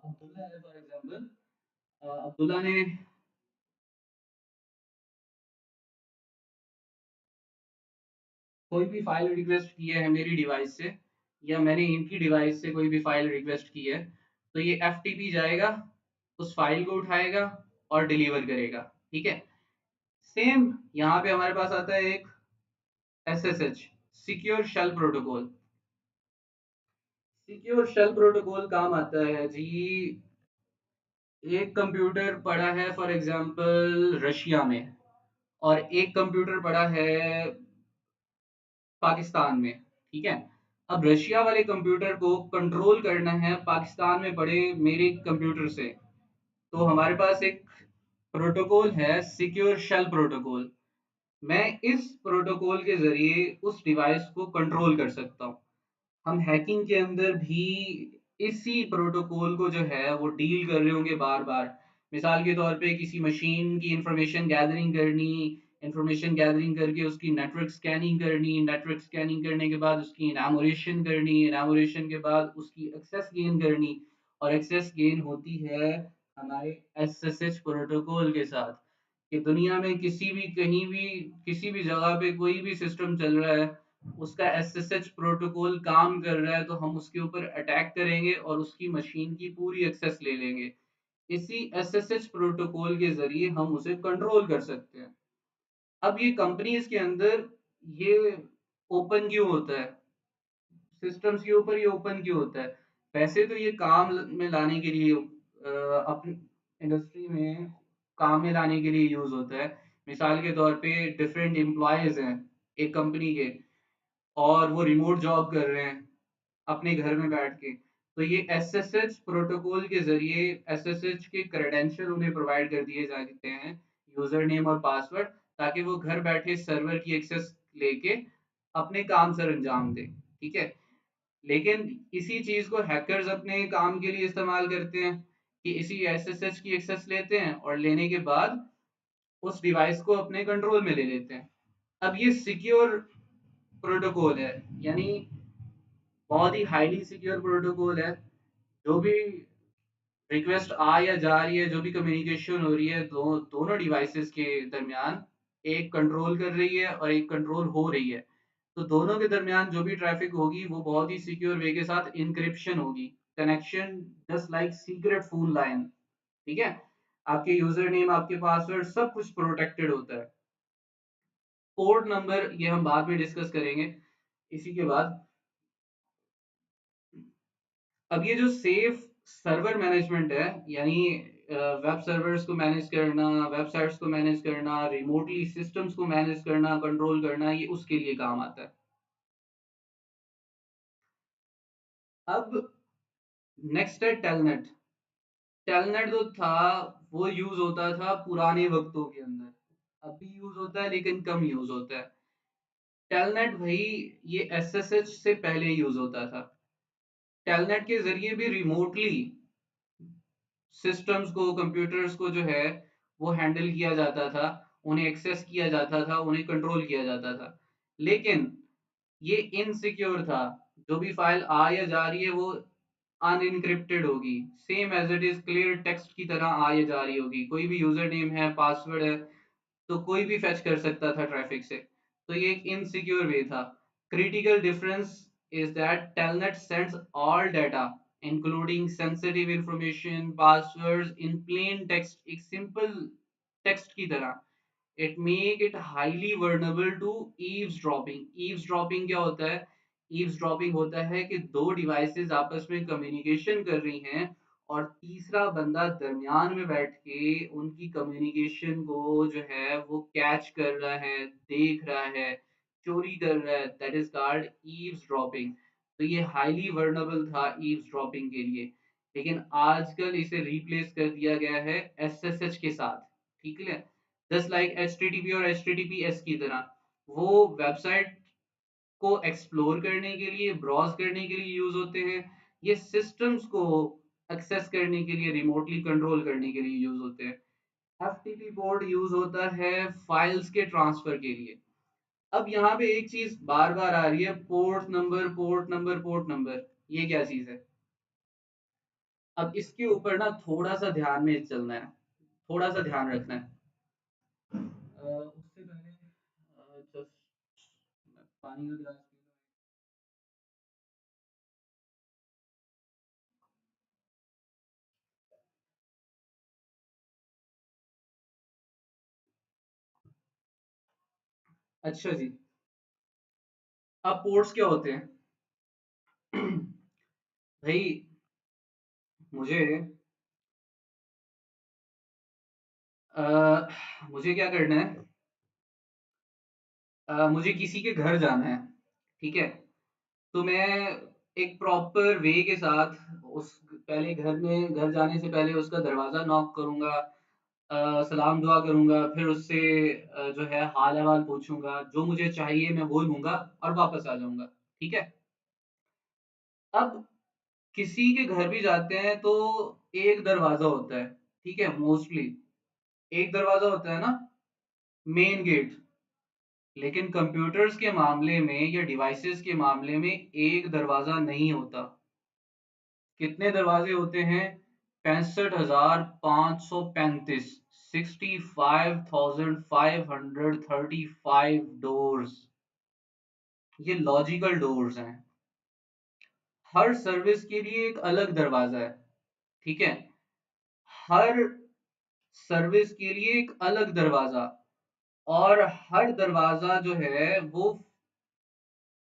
Speaker 1: अब्दुल्ला है फॉर एग्जांपल। अब्दुल्ला ने कोई भी फाइल रिक्वेस्ट की है मेरी डिवाइस से, या मैंने इनकी डिवाइस से कोई भी फाइल रिक्वेस्ट की है, तो ये FTP जाएगा, उस फाइल को उठाएगा और डिलीवर करेगा। ठीक है, सेम यहाँ पे हमारे पास आता है एक SSH, secure shell protocol. Secure shell protocol काम आता है जी, एक कंप्यूटर पड़ा है फॉर एग्जांपल रशिया में, और एक कंप्यूटर पड़ा है पाकिस्तान में। ठीक है, अब रशिया वाले कंप्यूटर को कंट्रोल करना है पाकिस्तान में पड़े मेरे कंप्यूटर से, तो हमारे पास एक प्रोटोकॉल है सिक्योर शेल प्रोटोकॉल। मैं इस प्रोटोकॉल के जरिए उस डिवाइस को कंट्रोल कर सकता हूँ। हम हैकिंग के अंदर भी इसी प्रोटोकॉल को जो है वो डील कर रहे होंगे बार बार। मिसाल के तौर पे किसी मशीन की इंफॉर्मेशन गैदरिंग करनी, इंफॉर्मेशन गैदरिंग करके उसकी नेटवर्क स्कैनिंग करनी, नेटवर्क स्कैनिंग करने के बाद उसकी इनामोरेशन करनी, इनामोरेशन के बाद उसकी एक्सेस गेन करनी, और एक्सेस गेन होती है हमारे SSH प्रोटोकॉल के साथ। कि दुनिया में किसी भी, कहीं भी, किसी भी जगह पे कोई भी सिस्टम चल रहा है, उसका SSH प्रोटोकॉल काम कर रहा है, तो हम उसके ऊपर अटैक करेंगे और उसकी मशीन की पूरी एक्सेस ले लेंगे। इसी SSH प्रोटोकॉल के जरिए हम उसे कंट्रोल कर सकते हैं। अब ये कंपनीज के अंदर ये ओपन क्यों होता है, सिस्टम्स के ऊपर ये ओपन क्यों होता है? वैसे तो ये काम में लाने के लिए, अपनी इंडस्ट्री में काम में लाने के लिए यूज होता है। मिसाल के तौर पे डिफरेंट एम्प्लॉयज हैं एक कंपनी के, और वो रिमोट जॉब कर रहे हैं अपने घर में बैठ के, तो ये SSH प्रोटोकॉल के जरिए SSH के क्रेडेंशियल उन्हें प्रोवाइड कर दिए जाते हैं, यूजर नेम और पासवर्ड, ताकि वो घर बैठे सर्वर की एक्सेस लेके अपने काम सर अंजाम दें। ठीक है, लेकिन इसी चीज को हैकर्स अपने काम के लिए इस्तेमाल करते हैं। कि इसी एसएसएच की एक्सेस लेते हैं और लेने के बाद उस डिवाइस को अपने कंट्रोल में ले लेते हैं। अब ये सिक्योर प्रोटोकॉल है, यानी बहुत ही हाईली सिक्योर प्रोटोकॉल है। जो भी रिक्वेस्ट आ या जा रही है, जो भी कम्युनिकेशन हो रही है दोनों डिवाइसेस के दरमियान, एक कंट्रोल कर रही है और एक कंट्रोल हो रही है। तो दोनों के दरमियान जो भी ट्रैफिक होगी वो बहुत ही सिक्योर वे के साथ इंक्रिप्शन होगी। Connection just like secret phone line, ठीक है। आपके यूजर नेम, आपके पासवर्ड, सब कुछ प्रोटेक्टेड होता है। पोर्ट नंबर ये हम बाद में डिस्कस करेंगे इसी के बाद। अब ये जो सेफ सर्वर मैनेजमेंट है, यानी वेब सर्वर्स को मैनेज करना, वेबसाइट्स को मैनेज करना, रिमोटली सिस्टम्स को मैनेज करना, कंट्रोल करना, ये उसके लिए काम आता है। अब नेक्स्ट है टेलनेट। टेलनेट जो था वो यूज होता था पुराने वक्तों के अंदर, अब भी यूज होता है लेकिन कम यूज होता है। टेलनेट भाई ये एसएसएच से पहले यूज होता था। टेलनेट के जरिए भी रिमोटली सिस्टम्स को, कंप्यूटर्स को जो है वो हैंडल किया जाता था, उन्हें एक्सेस किया जाता था, उन्हें कंट्रोल किया जाता था। लेकिन ये इनसिक्योर था। जो भी फाइल आ या जा रही है वो अनइनक्रिप्टेड होगी, same as it is clear text की तरह आ या जा रही होगी। कोई भी यूजर नेम है, पासवर्ड है, तो कोई भी फेच कर सकता था ट्रैफिक से। तो ये एक इनसिक्योर वे था। Critical difference is that Telnet sends all data, including sensitive information, passwords, in plain text, एक simple text की तरह। It make it highly vulnerable to eavesdropping। Eavesdropping क्या होता है? Eavesdropping होता है कि दो डिवाइसेस आपस में कम्युनिकेशन कर रही हैं और तीसरा बंदा दरमियान में बैठ के उनकी कम्युनिकेशन को जो है वो कैच कर रहा है, देख रहा है, चोरी कर रहा है। That is called eavesdropping. तो ये हाईली वर्नेबल था ईव्सड्रॉपिंग के लिए। लेकिन आजकल इसे रिप्लेस कर दिया गया है एसएसएच के साथ, ठीक है। जस्ट लाइक एचटीटीपी और एचटीटीपीएस की तरह, वो वेबसाइट को एक्सप्लोर करने के लिए, ब्राउज करने के लिए यूज होते हैं। ये सिस्टम्स को एक्सेस करने के लिए, रिमोटली कंट्रोल करने के लिए यूज होते हैं। एफटीपी पोर्ट यूज होता है फाइल्स के ट्रांसफर के लिए। अब यहाँ पे एक चीज बार बार आ रही है, port number, port number, port number. ये क्या चीज है? अब इसके ऊपर ना थोड़ा सा ध्यान में चलना है, थोड़ा सा ध्यान रखना है। उससे पहले जस्ट पानी का गिलास पी लूं। अच्छा जी। अब पोर्ट्स क्या होते हैं? भाई मुझे अ, मुझे क्या करना है, मुझे किसी के घर जाना है, ठीक है। तो मैं एक प्रॉपर वे के साथ उस पहले घर जाने से पहले उसका दरवाजा नॉक करूंगा, सलाम दुआ करूंगा, फिर उससे जो है हाल अहवाल पूछूंगा, जो मुझे चाहिए मैं वो लूंगा और वापस आ जाऊंगा, ठीक है। अब किसी के घर भी जाते हैं तो एक दरवाजा होता है, ठीक है, मोस्टली एक दरवाजा होता है ना, मेन गेट। लेकिन कंप्यूटर्स के मामले में या डिवाइसेस के मामले में एक दरवाजा नहीं होता। कितने दरवाजे होते हैं? 65,535। 65,535 डोर्स। ये लॉजिकल डोर्स हैं। हर सर्विस के लिए एक अलग दरवाजा है, ठीक है। हर सर्विस के लिए एक अलग दरवाजा, और हर दरवाजा जो है वो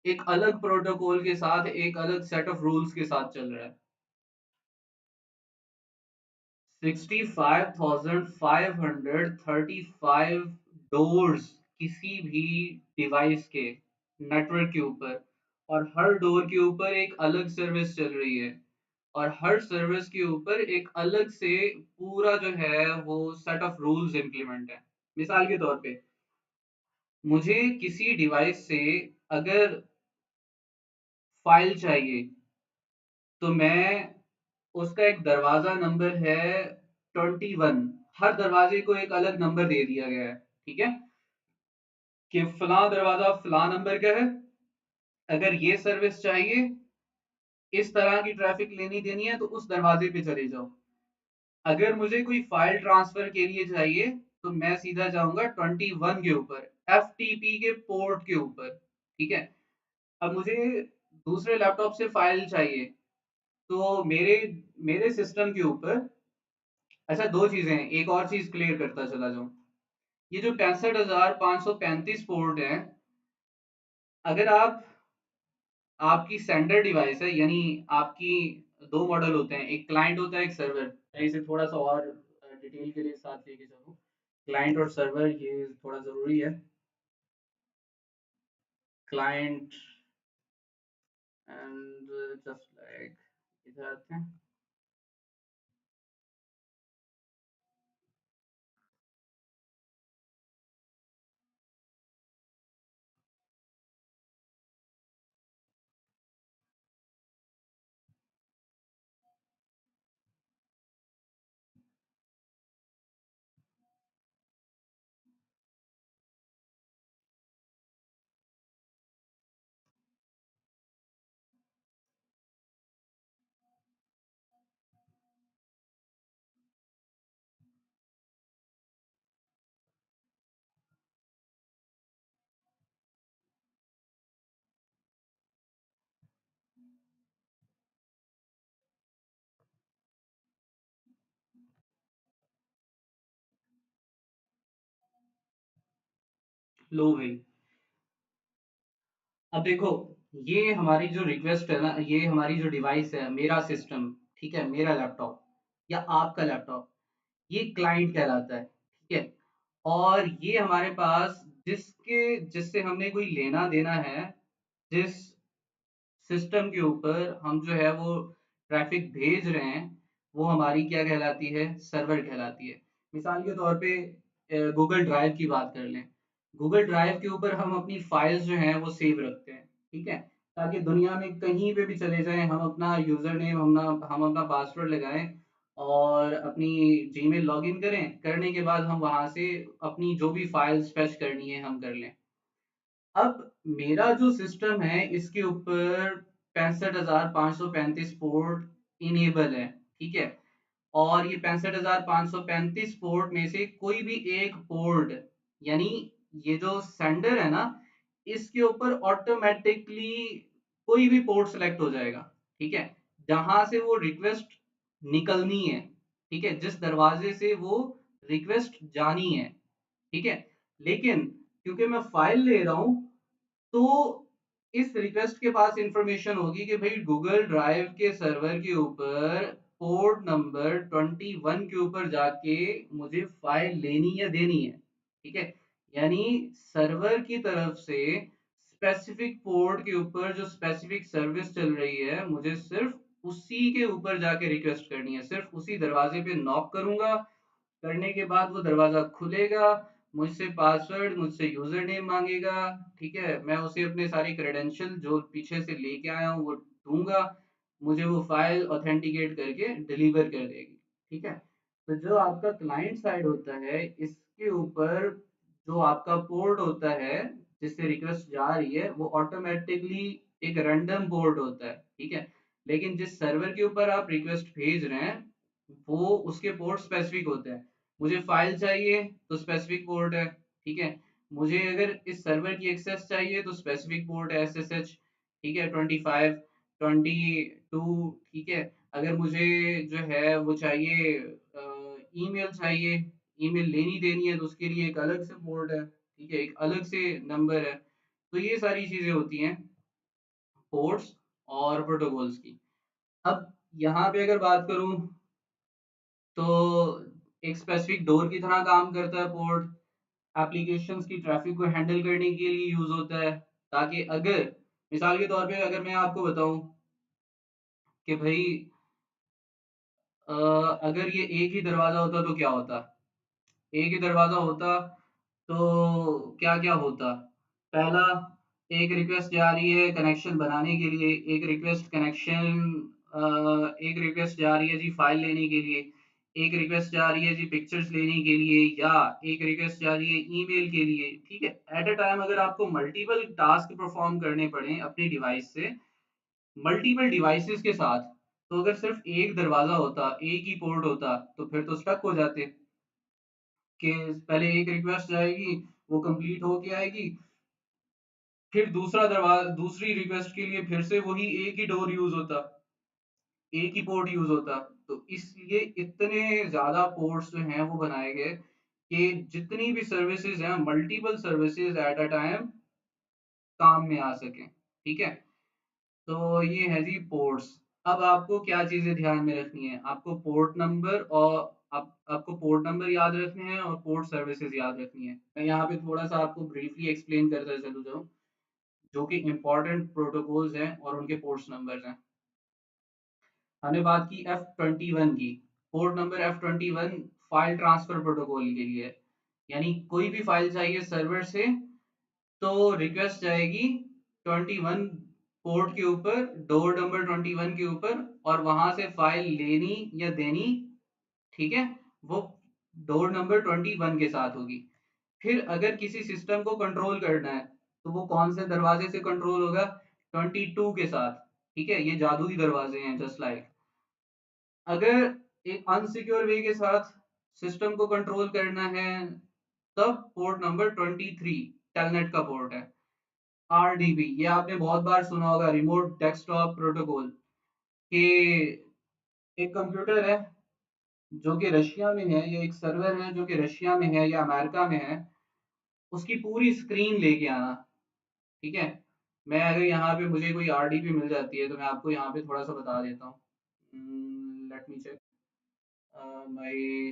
Speaker 1: एक अलग प्रोटोकॉल के साथ, एक अलग सेट ऑफ रूल्स के साथ चल रहा है। 65,535 डोर्स किसी भी डिवाइस के नेटवर्क के ऊपर, और हर डोर के ऊपर एक अलग सर्विस चल रही है, और हर सर्विस के ऊपर एक अलग से पूरा जो है वो सेट ऑफ रूल्स इंप्लीमेंट है। मिसाल के तौर पे मुझे किसी डिवाइस से अगर फाइल चाहिए, तो मैं उसका एक दरवाजा नंबर है 21। हर दरवाजे को एक अलग नंबर दे दिया गया है, ठीक है, कि फलां दरवाजा फलां नंबर का है, अगर ये सर्विस चाहिए, इस तरह की ट्रैफिक लेनी देनी है तो उस दरवाजे पे चले जाओ। अगर मुझे कोई फाइल ट्रांसफर के लिए चाहिए तो मैं सीधा जाऊंगा 21 के ऊपर, एफटीपी के पोर्ट के ऊपर, ठीक है। अब मुझे दूसरे लैपटॉप से फाइल चाहिए, तो मेरे मेरे सिस्टम के ऊपर, अच्छा दो चीजें हैं, एक और चीज क्लियर करता चला जाऊं। ये जो 65,535 पोर्ट हैं, अगर आपकी सेंडर डिवाइस है, यानी आपकी दो मॉडल होते हैं, एक क्लाइंट होता है एक सर्वर। मैं इसे थोड़ा सा और डिटेल के लिए साथ लेके चलूं, क्लाइंट और सर्वर ये थोड़ा जरूरी है। क्लाइंट एंड जस्ट लाइक, इधर आते हैं। लो भाई, अब देखो, ये हमारी जो रिक्वेस्ट है ना, ये हमारी जो डिवाइस है, मेरा सिस्टम, ठीक है, मेरा लैपटॉप या आपका लैपटॉप, ये क्लाइंट कहलाता है, ठीक है। और ये हमारे पास जिससे हमने कोई लेना देना है, जिस सिस्टम के ऊपर हम जो है वो ट्रैफिक भेज रहे हैं, वो हमारी क्या कहलाती है, सर्वर कहलाती है। मिसाल के तौर पे गूगल ड्राइव की बात कर लें। गूगल ड्राइव के ऊपर हम अपनी फाइल्स जो हैं वो सेव रखते हैं, ठीक है, ताकि दुनिया में कहीं पे भी चले जाएं, हम अपना यूजर नेम, हम अपना पासवर्ड लगाएं और अपनी जीमेल लॉगिन करें, करने के बाद हम वहां से अपनी जो भी फाइल्स फेच करनी है हम कर लें। अब मेरा जो सिस्टम है इसके ऊपर 65,535 पोर्ट इनेबल है, ठीक है। और ये 65,535 पोर्ट में से कोई भी एक पोर्ट, यानी ये जो सेंडर है ना, इसके ऊपर ऑटोमेटिकली कोई भी पोर्ट सेलेक्ट हो जाएगा, ठीक है, जहां से वो रिक्वेस्ट निकलनी है, ठीक है, जिस दरवाजे से वो रिक्वेस्ट जानी है, ठीक है। लेकिन क्योंकि मैं फाइल ले रहा हूं, तो इस रिक्वेस्ट के पास इंफॉर्मेशन होगी कि भाई गूगल ड्राइव के सर्वर के ऊपर पोर्ट नंबर 21 के ऊपर जाके मुझे फाइल लेनी या देनी है, ठीक है। यानी सर्वर की तरफ से स्पेसिफिक पोर्ट के ऊपर जो स्पेसिफिक सर्विस चल रही है, मुझे सिर्फ उसी के ऊपर जाके रिक्वेस्ट करनी है, सिर्फ उसी दरवाजे पे नॉक करूंगा, करने के बाद वो दरवाजा खुलेगा, मुझसे पासवर्ड, मुझसे यूजर नेम मांगेगा, ठीक है, मैं उसे अपने सारे क्रेडेंशियल जो पीछे से लेके आया हूँ वो दूंगा, मुझे वो फाइल ऑथेंटिकेट करके डिलीवर कर देगी, ठीक है। तो जो आपका क्लाइंट साइड होता है, इसके ऊपर जो आपका पोर्ट होता है जिससे रिक्वेस्ट जा रही है, वो ऑटोमेटिकली एक रैंडम पोर्ट होता है, ठीक है। लेकिन जिस सर्वर के ऊपर आप रिक्वेस्ट भेज रहे हैं, वो उसके पोर्ट स्पेसिफिक होते हैं। मुझे फाइल चाहिए तो स्पेसिफिक पोर्ट है, ठीक है। मुझे अगर इस सर्वर की एक्सेस चाहिए तो स्पेसिफिक पोर्ट है SSH, ठीक है, 25, 22, ठीक है। अगर मुझे जो है वो चाहिए, ईमेल चाहिए, ईमेल लेनी देनी है, तो उसके लिए एक अलग से पोर्ट है, ठीक है, एक अलग से नंबर है। तो ये सारी चीजें होती हैं पोर्ट्स और प्रोटोकॉल्स की। अब यहाँ पे अगर बात करूँ, तो एक स्पेसिफिक डोर की तरह काम करता है पोर्ट, एप्लीकेशंस की ट्रैफिक को हैंडल करने के लिए यूज होता है, ताकि अगर मिसाल के तौर पे अगर मैं आपको बताऊं कि भाई अगर ये एक ही दरवाजा होता तो क्या होता, एक ही दरवाजा होता तो क्या क्या होता। पहला, एक रिक्वेस्ट जा रही है कनेक्शन बनाने के लिए, एक रिक्वेस्ट कनेक्शन एक रिक्वेस्ट जा रही है जी फाइल लेने के लिए, एक रिक्वेस्ट जा रही है जी पिक्चर्स लेने के लिए, या एक रिक्वेस्ट जा रही है ईमेल के लिए, ठीक है। एट अ टाइम अगर आपको मल्टीपल टास्क परफॉर्म करने पड़े अपनी डिवाइस से, मल्टीपल डिवाइसेस के साथ, तो अगर सिर्फ एक दरवाजा होता, एक ही पोर्ट होता, तो फिर तो स्टक हो जाते कि पहले एक रिक्वेस्ट जाएगी, वो कंप्लीट होके आएगी, फिर दूसरा दरवाजा, दूसरी रिक्वेस्ट के लिए फिर से वही एक ही डोर यूज होता, एक ही पोर्ट यूज होता। तो इसलिए इतने ज्यादा पोर्ट्स जो हैं वो बनाए गए कि जितनी भी सर्विसेज हैं, multiple services at a time काम में आ सके, ठीक है। तो ये है जी पोर्ट्स। अब आपको क्या चीजें ध्यान में रखनी है, आपको पोर्ट नंबर और आपको पोर्ट नंबर याद रखने हैं और पोर्ट सर्विसेज याद रखनी है। मैं यहाँ पे थोड़ा सा आपको ब्रीफली एक्सप्लेन करता चलूँ जाऊँ, जो कि इंपॉर्टेंट प्रोटोकॉल्स हैं और उनके पोर्ट्स नंबर्स हैं। हमने बात की F21 की। Port number F21 file transfer protocol के लिए है। यानी कोई भी फाइल चाहिए सर्वर से, तो रिक्वेस्ट जाएगी 21 पोर्ट के ऊपर, डोर नंबर 21 के ऊपर, और वहां से फाइल लेनी या देनी, ठीक है, वो डोर नंबर 21 के साथ होगी। फिर अगर किसी सिस्टम को कंट्रोल करना है, तो वो कौन से दरवाजे से कंट्रोल होगा? 22 के साथ, ठीक है। ये जादुई दरवाजे हैं, जस्ट लाइक। अगर एक अनसिक्योर वे के साथ सिस्टम को कंट्रोल करना है, तब पोर्ट नंबर 23 टेलनेट का पोर्ट है। आरडीबी, ये आपने बहुत बार सुना होगा, रिमोट डेस्कटॉप प्रोटोकॉल, कि एक कंप्यूटर है जो कि रशिया में है, या एक सर्वर है जो कि रशिया में है या अमेरिका में है, उसकी पूरी स्क्रीन लेके आना, ठीक है। मैं अगर यहाँ पे मुझे कोई आरडीबी मिल जाती है, तो मैं आपको यहाँ पे थोड़ा सा बता देता हूँ। लेट मी चेक माय,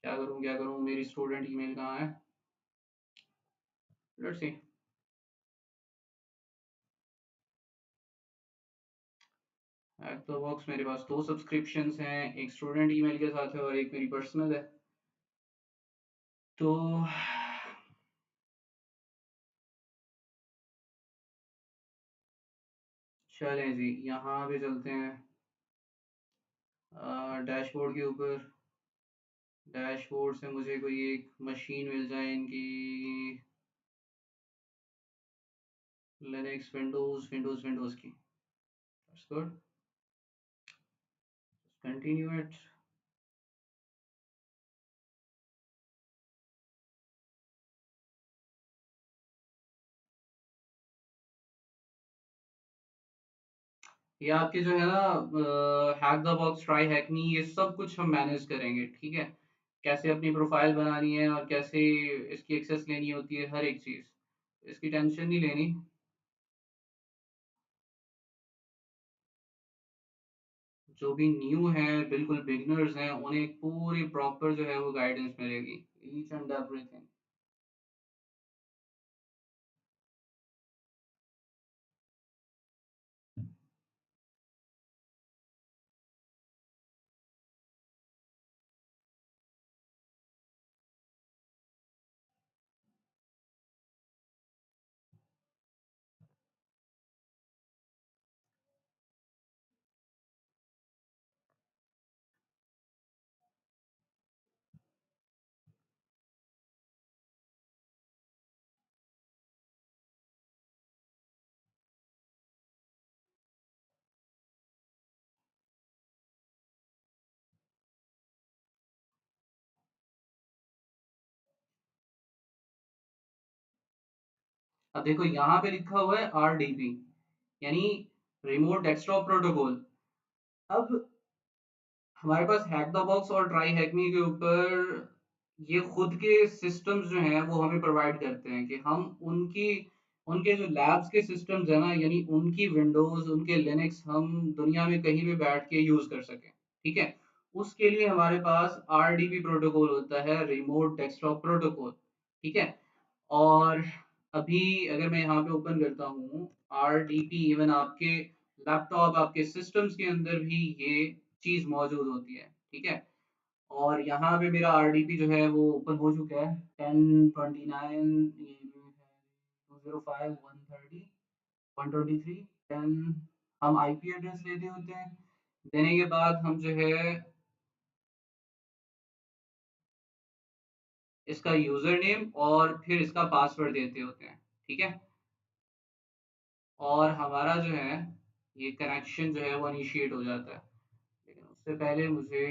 Speaker 1: क्या करूँ, मेरी स्टूडेंट ईमेल कहाँ है? Let's see. Hack the box, मेरे पास दो सब्सक्रिप्शंस हैं, एक स्टूडेंट ईमेल के साथ है और एक मेरी पर्सनल है। तो चलें जी, यहाँ पे चलते हैं डैशबोर्ड के ऊपर। डैशबोर्ड से मुझे कोई एक मशीन मिल जाए इनकी, लिनक्स, विंडोज़ की। That's good, continue it. ये आपके जो है ना, hack the box, try hack me, ये सब कुछ हम मैनेज करेंगे, ठीक है। कैसे अपनी प्रोफाइल बनानी है और कैसे इसकी एक्सेस लेनी होती है, हर एक चीज़, इसकी टेंशन नहीं लेनी। जो भी न्यू हैं, बिल्कुल बिगिनर्स हैं, उन्हें पूरी प्रॉपर जो है वो गाइडेंस मिलेगी, ईच एंड एवरीथिंग। अब देखो यहाँ पे लिखा हुआ है आरडीपी, यानी रिमोट डेस्कटॉप प्रोटोकॉल। अब हमारे पास हैक द बॉक्स और ट्राई हैक मी के ऊपर ये खुद के सिस्टम्स जो हैं वो हमें प्रोवाइड करते हैं कि हम उनकी, उनके जो लैब्स के सिस्टम्स हैं ना, यानी उनकी विंडोज, उनके लिनक्स हम दुनिया में कहीं भी बैठ के यूज कर सकें, ठीक है। उसके लिए हमारे पास आरडीपी प्रोटोकॉल होता है, रिमोट डेस्कटॉप प्रोटोकॉल, ठीक है। और अभी अगर मैं यहाँ पे ओपन करता हूँ आरडीपी, इवन आपके लैपटॉप, आपके सिस्टम्स के अंदर भी ये चीज मौजूद होती है, ठीक है। और यहाँ पे मेरा आरडीपी जो है वो ओपन हो चुका है, 1029, ये जो है 205.130.1 123। देन हम आईपी एड्रेस लेते होते हैं। देने के बाद हम जो है इसका यूजर नेम और फिर इसका पासवर्ड देते होते हैं। ठीक है, और हमारा जो है ये कनेक्शन जो है वो इनिशिएट हो जाता है। लेकिन उससे पहले मुझे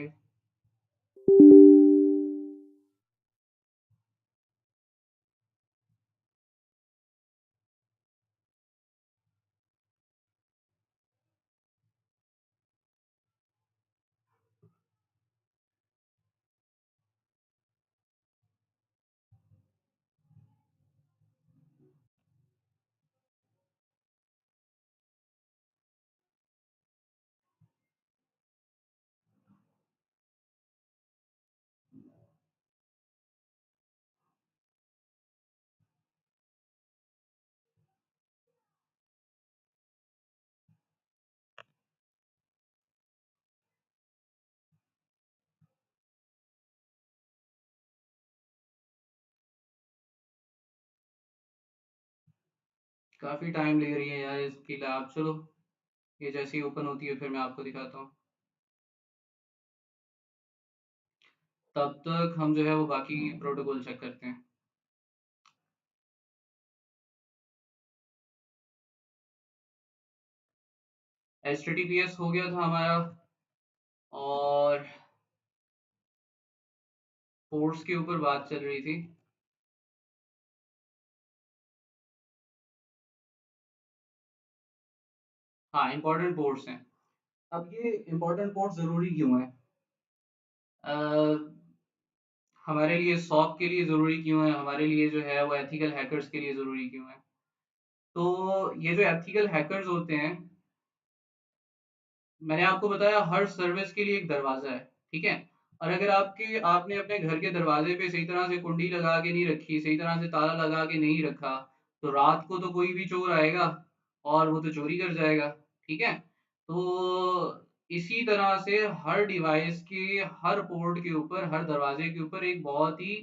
Speaker 1: काफ़ी टाइम ले रही है यार इसकी लैब। चलो ये जैसे ही ओपन होती है फिर मैं आपको दिखाता हूँ। तब तक हम जो है वो बाकी प्रोटोकॉल चेक करते हैं। HTTPS हो गया था हमारा, और पोर्ट्स के ऊपर बात चल रही थी। हाँ, इंपॉर्टेंट पोर्ट्स हैं। अब ये इंपॉर्टेंट पोर्ट्स ज़रूरी क्यों है? हमारे लिए सॉक के लिए ज़रूरी क्यों है, हमारे लिए जो है वो एथिकल हैकर्स के लिए ज़रूरी क्यों है? तो ये जो एथिकल हैकर्स होते हैं, मैंने आपको बताया हर सर्विस के लिए एक दरवाज़ा है। ठीक है, और अगर आपने अपने घर के दरवाजे पे सही तरह से कुंडी लगा के नहीं रखी, सही तरह से ताला लगा के नहीं रखा, तो रात को तो कोई भी चोर आएगा और वो तो चोरी कर जाएगा। ठीक है, तो इसी तरह से हर डिवाइस के हर पोर्ट के ऊपर, हर दरवाजे के ऊपर एक बहुत ही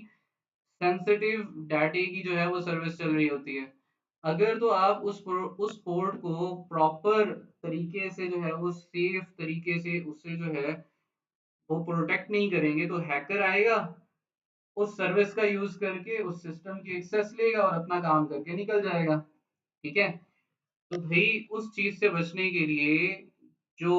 Speaker 1: सेंसिटिव डाटे की जो है वो सर्विस चल रही होती है। अगर तो आप उस पोर्ट को प्रॉपर तरीके से जो है वो सेफ तरीके से उससे जो है वो प्रोटेक्ट नहीं करेंगे, तो हैकर आएगा, उस सर्विस का यूज करके उस सिस्टम की एक्सेस लेगा और अपना काम करके निकल जाएगा। ठीक है, तो भाई उस चीज से बचने के लिए जो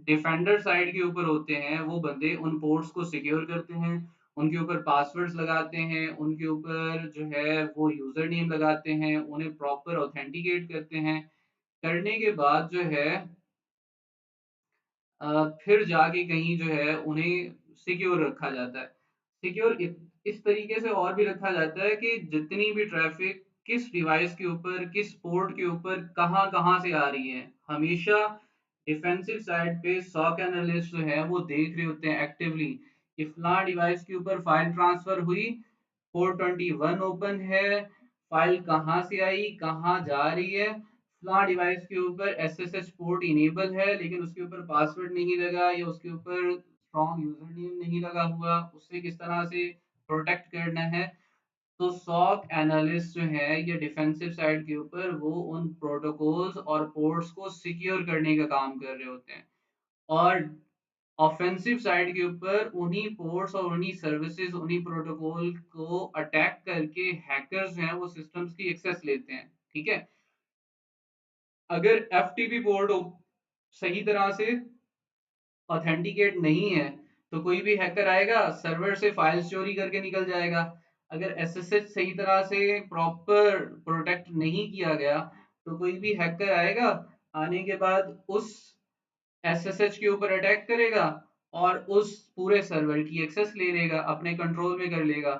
Speaker 1: डिफेंडर साइड के ऊपर होते हैं वो बंदे उन पोर्ट्स को सिक्योर करते हैं, उनके ऊपर पासवर्ड्स लगाते हैं, उनके ऊपर जो है वो यूजर नेम लगाते हैं, उन्हें प्रॉपर ऑथेंटिकेट करते हैं। करने के बाद जो है फिर जाके कहीं जो है उन्हें सिक्योर रखा जाता है। सिक्योर इस तरीके से और भी रखा जाता है कि जितनी भी ट्रैफिक किस डिवाइस के ऊपर, किस पोर्ट के ऊपर, कहाँ कहाँ से आ रही है, हमेशा डिफेंसिव साइड पे सॉक एनालिस्ट जो है वो देख रहे होते हैं एक्टिवली कि फला डिवाइस के ऊपर फाइल ट्रांसफर हुई, 421 ओपन है, फाइल कहाँ से आई, कहाँ जा रही है, फला डिवाइस के ऊपर SSH पोर्ट इनेबल है लेकिन उसके ऊपर पासवर्ड नहीं लगा या उसके ऊपर स्ट्रॉन्ग यूजर नेम नहीं लगा हुआ, उससे किस तरह से प्रोटेक्ट करना है। तो सॉक एनालिस्ट जो है ये डिफेंसिव साइड के ऊपर वो उन प्रोटोकॉल्स और पोर्ट्स को सिक्योर करने का काम कर रहे होते हैं, और ऑफेंसिव साइड के ऊपर उन्हीं पोर्ट्स और उन्हीं सर्विसेज, उन्हीं प्रोटोकॉल को अटैक करके हैकर्स जो हैं वो सिस्टम्स की एक्सेस लेते हैं। ठीक है, अगर FTP पोर्ट सही तरह से ऑथेंटिकेट नहीं है तो कोई भी हैकर आएगा, सर्वर से फाइल्स चोरी करके निकल जाएगा। अगर SSH सही तरह से प्रॉपर प्रोटेक्ट नहीं किया गया तो कोई भी हैकर आएगा, आने के बाद उस SSH के ऊपर अटैक करेगा और उस पूरे सर्वर की एक्सेस ले लेगा, अपने कंट्रोल में कर लेगा।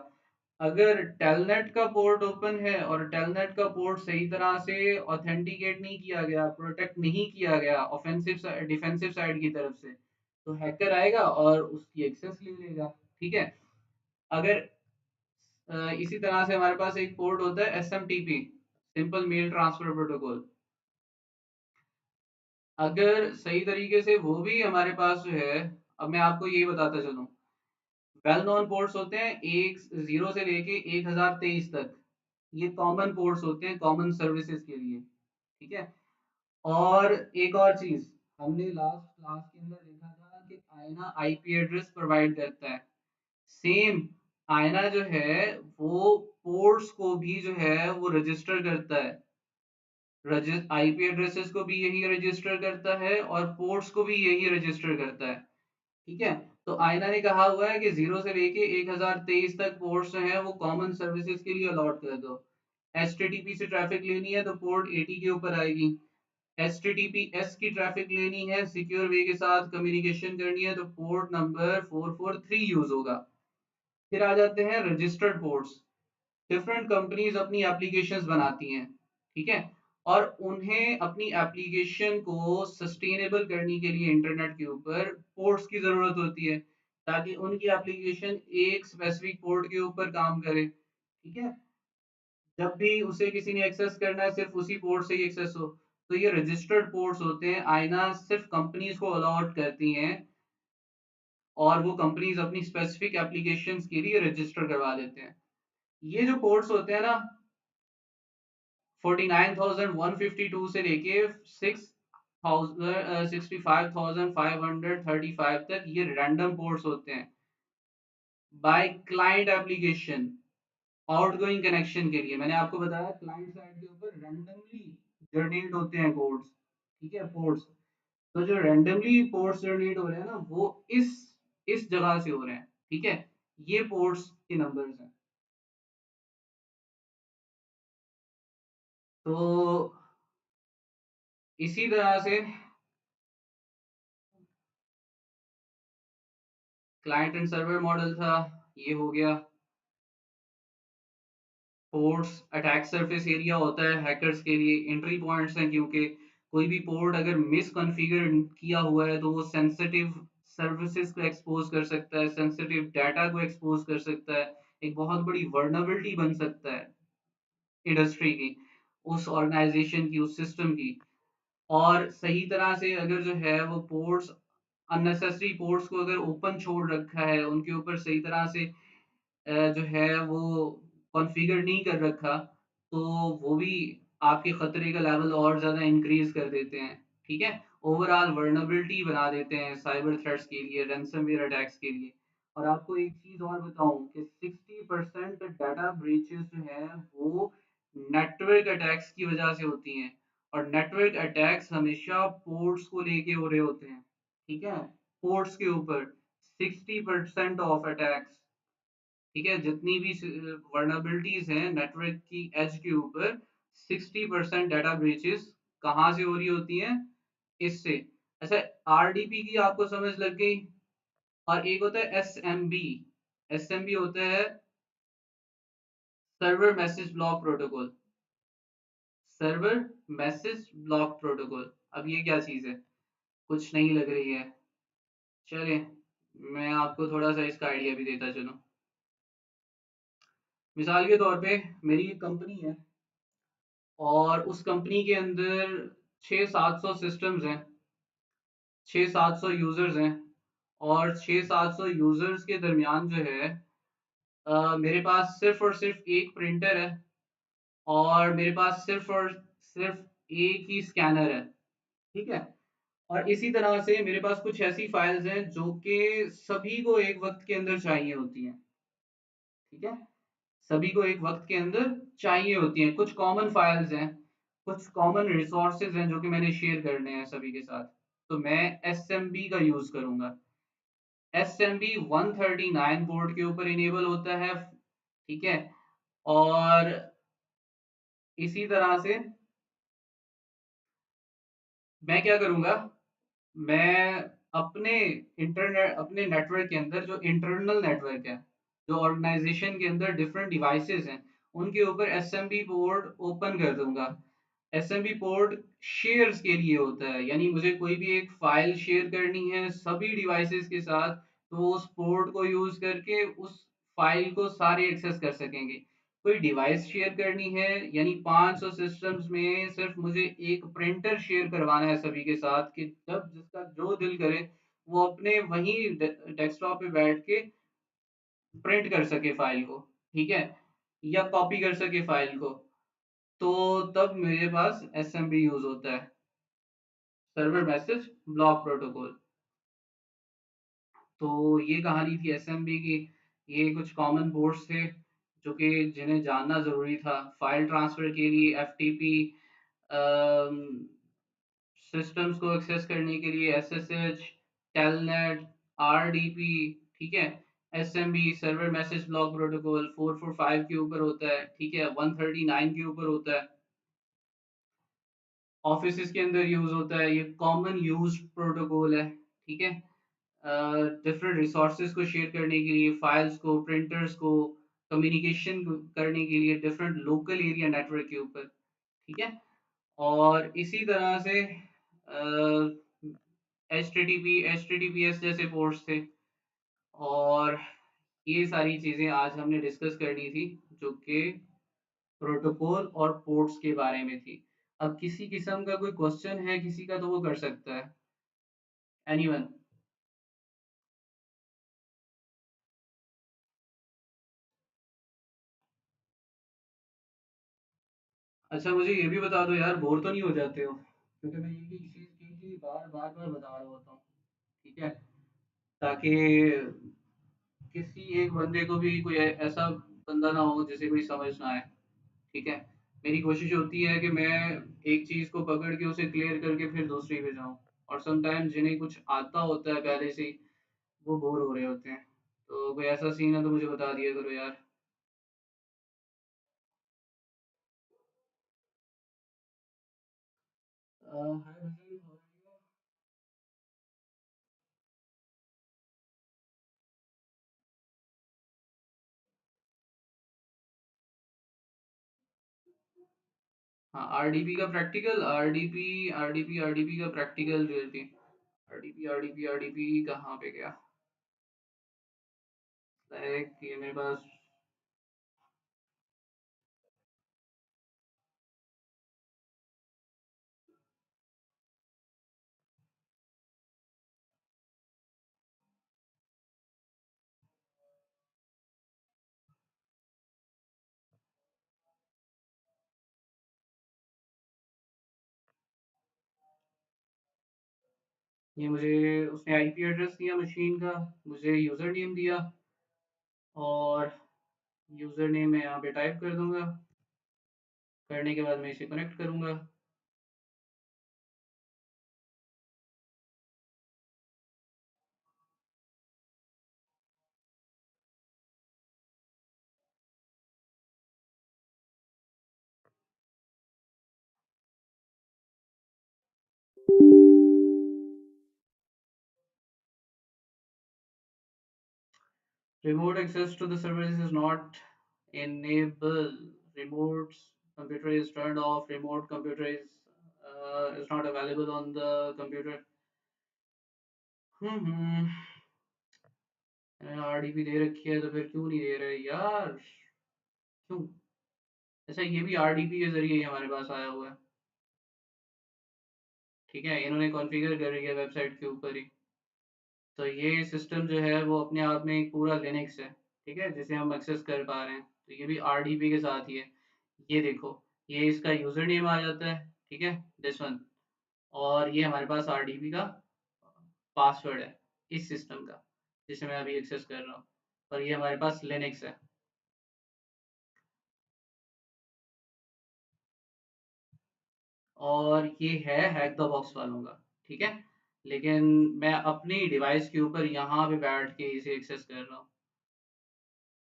Speaker 1: अगर टेलनेट का पोर्ट ओपन है और टेलनेट का पोर्ट सही तरह से ऑथेंटिकेट नहीं किया गया, प्रोटेक्ट नहीं किया गया ऑफेंसिव डिफेंसिव साइड की तरफ से, तो हैकर आएगा और उसकी एक्सेस ले लेगा। ठीक है, अगर इसी तरह से हमारे पास एक पोर्ट होता है SMTP, simple mail transfer protocol. अगर सही तरीके से वो भी हमारे पास जो है, अब मैं आपको यही बताता चलूं, वेल नोन पोर्ट्स होते हैं एक 0 से लेके 1023 तक, ये कॉमन पोर्ट्स होते हैं कॉमन सर्विसेज के लिए। ठीक है। और एक और चीज, हमने लास्ट क्लास के अंदर देखा था कि आईना आईपी एड्रेस प्रोवाइड करता है। सेम आईना जो है वो पोर्ट्स को भी जो है वो रजिस्टर करता है। आईपी एड्रेसेस को भी यही रजिस्टर करता है और पोर्ट्स को भी यही रजिस्टर करता है। ठीक है। तो आईना ने कहा हुआ है कि 0 से लेके 1023 तक पोर्ट्स जो है वो कॉमन सर्विसेज के लिए अलॉट कर दो। एचटीटीपी से ट्रैफिक लेनी है तो पोर्ट 80 के ऊपर आएगी। HTTPS की ट्रैफिक लेनी है, सिक्योर वे के साथ कम्युनिकेशन करनी है, तो पोर्ट नंबर 443 यूज होगा। फिर आ जाते हैं रजिस्टर्ड पोर्ट्स। डिफरेंट कंपनीज अपनी एप्लीकेशंस बनाती हैं, ठीक है, और उन्हें अपनी एप्लीकेशन को सस्टेनेबल करने के लिए इंटरनेट के ऊपर पोर्ट्स की जरूरत होती है, ताकि उनकी एप्लीकेशन एक स्पेसिफिक पोर्ट के ऊपर काम करे। ठीक है। जब भी उसे किसी ने एक्सेस करना है सिर्फ उसी पोर्ट से ही एक्सेस हो। तो ये रजिस्टर्ड पोर्ट्स होते हैं, आईना सिर्फ कंपनीज को अलॉट करती हैं और वो कंपनीज अपनी स्पेसिफिक एप्लीकेशंस के लिए रजिस्टर करवा देते हैं। ये जो पोर्ट्स होते हैं ना, 49,152 से लेके 65,535 तक ये रैंडम पोर्ट्स होते हैं by client application, outgoing connection के लिए। मैंने आपको बताया क्लाइंट साइड के ऊपर रैंडमली जनरेट होते हैं कोड्स। ठीक है, पोर्ट्स। तो जो रैंडमली पोर्ट्स जनरेट हो रहे हैं ना वो इस जगह से हो रहे हैं। ठीक है, ये पोर्ट्स के नंबर्स हैं। तो इसी तरह से क्लाइंट एंड सर्वर मॉडल था, ये हो गया। पोर्ट्स अटैक सरफेस एरिया होता है हैकर्स के लिए, एंट्री पॉइंट्स हैं, क्योंकि कोई भी पोर्ट अगर मिसकॉन्फ़िगर किया हुआ है तो वो सेंसिटिव सर्विसेज को एक्सपोज कर सकता है, सेंसिटिव डाटा को एक्सपोज कर सकता है, एक बहुत बड़ी वर्नेबिलिटी बन सकता है इंडस्ट्री की, उस ऑर्गेनाइजेशन की, उस सिस्टम की। और सही तरह से अगर जो है वो पोर्ट्स, अननेसेसरी पोर्ट्स को अगर ओपन छोड़ रखा है, उनके ऊपर सही तरह से जो है वो कॉन्फ़िगर नहीं कर रखा, तो वो भी आपके खतरे का लेवल और ज़्यादा इंक्रीज कर देते हैं। ठीक है, ओवरऑल वर्नेबिलिटी बना देते हैं साइबर थ्रेट्स के लिए, रैंसमवेयर अटैक्स के लिए। और आपको एक चीज़ और बताऊं कि 60% डाटा ब्रीचेस जो हैं वो नेटवर्क अटैक्स की वजह से होती हैं। और नेटवर्क अटैक्स हमेशा पोर्ट्स को लेके हो रहे होते हैं। ठीक है, पोर्ट्स के ऊपर 60% ऑफ अटैक्स। ठीक है, जितनी भी वर्नेबिलिटीज हैं नेटवर्क की एज के ऊपर, 60% डाटा ब्रीचेस कहाँ से हो रही होती हैं, इससे। अच्छा, आरडीपी की आपको समझ लग गई। और एक होता है एसएमबी। एसएमबी होता है server message block protocol. Server message block protocol, अब ये क्या चीज है, कुछ नहीं लग रही है। चलिए, मैं आपको थोड़ा सा इसका आइडिया भी देता चलूं। मिसाल के तौर पे मेरी एक कंपनी है और उस कंपनी के अंदर 600-700 सिस्टम्स हैं, 600-700 यूजर्स हैं। और 600-700 यूजर्स के दरमियान जो है मेरे पास सिर्फ और सिर्फ एक प्रिंटर है और मेरे पास सिर्फ और सिर्फ एक ही स्कैनर है। ठीक है। और इसी तरह से मेरे पास कुछ ऐसी फाइल्स हैं जो कि सभी को एक वक्त के अंदर चाहिए होती हैं। ठीक है, सभी को एक वक्त के अंदर चाहिए होती हैं। कुछ कॉमन फाइल्स हैं, कुछ कॉमन रिसोर्सेज हैं जो कि मैंने शेयर करने हैं सभी के साथ। तो मैं एस एम बी का यूज करूंगा। एस एम बी 139 पोर्ट के ऊपर इनेबल होता है। ठीक है। और इसी तरह से मैं क्या करूंगा, मैं अपने इंटरनेट, अपने नेटवर्क के अंदर जो इंटरनल नेटवर्क है, जो ऑर्गेनाइजेशन के अंदर डिफरेंट डिवाइसेस हैं, उनके ऊपर एसएमबी पोर्ट ओपन कर दूंगा। एसएमबी पोर्ट शेयर्स के लिए होता है, यानी मुझे कोई भी एक फाइल शेयर करनी है सभी डिवाइसेस के साथ, तो उस पोर्ट को यूज करके उस फाइल को सारे एक्सेस कर सकेंगे। कोई डिवाइस शेयर करनी है, यानी 500 सिस्टम्स में सिर्फ मुझे एक प्रिंटर शेयर करवाना है सभी के साथ, कि जब जिसका जो दिल करे वो अपने वहीं डेस्कटॉप पे बैठ के प्रिंट कर सके फाइल को। ठीक है, या कॉपी कर सके फाइल को। तो तब मेरे पास एसएमबी यूज होता है, सर्वर मैसेज ब्लॉक प्रोटोकॉल। तो ये कहानी थी एसएमबी की। ये कुछ कॉमन पोर्ट्स थे जो कि जिन्हें जानना ज़रूरी था फाइल ट्रांसफ़र के लिए, एफटीपी सिस्टम्स को एक्सेस करने के लिए, एसएसएच, टेलनेट, आरडीपी, ठीक है। SMB server message block protocol 445 के ऊपर होता है, ठीक है, 139 के ऊपर होता है, ऑफिस के अंदर यूज होता है, ये कॉमन यूज प्रोटोकॉल है, ठीक है। डिफरेंट रिसोर्सेज को शेयर करने के लिए, फाइल्स को, प्रिंटर्स को, कम्युनिकेशन करने के लिए डिफरेंट लोकल एरिया नेटवर्क के ऊपर, ठीक है। और इसी तरह से H T T P S जैसे पोर्ट्स थे। और ये सारी चीज़ें आज हमने डिस्कस करनी थी जो कि प्रोटोकॉल और पोर्ट्स के बारे में थी। अब किसी किस्म का कोई क्वेश्चन है किसी का तो वो कर सकता है, एनीवन। अच्छा मुझे ये भी बता दो यार, बोर तो नहीं हो जाते हो? क्योंकि मैं ये चीज़ की बार बार बार बता रहा होता हूँ, ठीक है, ताकि किसी एक बंदे को भी कोई ऐसा बंदा ना हो जिसे कोई समझ ना आए, ठीक है। मेरी कोशिश होती है कि मैं एक चीज़ को पकड़ के उसे क्लियर करके फिर दूसरी पे जाऊँ। और समटाइम जिन्हें कुछ आता होता है पहले से ही, वो बोर हो रहे होते हैं। तो कोई ऐसा सीन है तो मुझे बता दिया करो यार। हाय भजन, how are you? हाँ, आरडीपी का प्रैक्टिकल, आरडीपी का प्रैक्टिकल रियलिटी। आरडीपी कहाँ पे गया? लाइक ये मेरे पास, ये मुझे उसने आईपी एड्रेस दिया मशीन का, मुझे यूज़र नेम दिया, और यूज़र नेम मैं यहाँ पे टाइप कर दूंगा। करने के बाद मैं इसे कनेक्ट करूंगा। Remote access to the service is not enabled. Remote computer is turned off. Remote computer is not available on the computer. Hmm. RDP दे रखी है तो फिर क्यों नहीं दे रहे यार? क्यों? अच्छा ये भी आरडीपी के जरिए ही हमारे पास आया हुआ है, ठीक है, इन्होंने कॉन्फ़िगर कर रही है वेबसाइट के ऊपर ही। तो ये सिस्टम जो है वो अपने आप में एक पूरा लिनक्स है, ठीक है, जिसे हम एक्सेस कर पा रहे हैं। तो ये भी आरडीपी के साथ ही है। ये देखो, ये इसका यूज़र नेम आ जाता है, ठीक है, दिस वन। और ये हमारे पास आरडीपी का पासवर्ड है इस सिस्टम का, जिसे मैं अभी एक्सेस कर रहा हूँ। और ये हमारे पास लिनक्स है। और ये है हैक द बॉक्स वालों का, ठीक है। लेकिन मैं अपनी डिवाइस के ऊपर यहाँ पे बैठ के इसे एक्सेस कर रहा हूँ।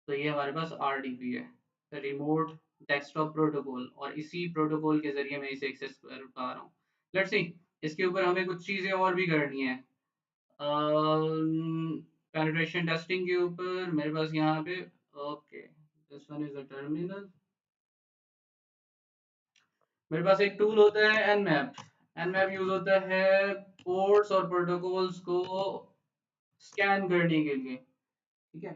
Speaker 1: तो ये हमारे पास आरडीपी है, रिमोट डेस्कटॉप प्रोटोकॉल, और इसी प्रोटोकॉल के जरिए मैं इसे एक्सेस कर पा रहा हूँ। लेट्स सी, इसके ऊपर हमें कुछ चीज़ें और भी करनी है। पेनिट्रेशन टेस्टिंग के ऊपर मेरे पास यहाँ पे, okay, this one is a terminal. मेरे पास एक टूल होता है nmap। nmap यूज होता है पोर्ट्स और प्रोटोकॉल्स को स्कैन करने के लिए, ठीक है।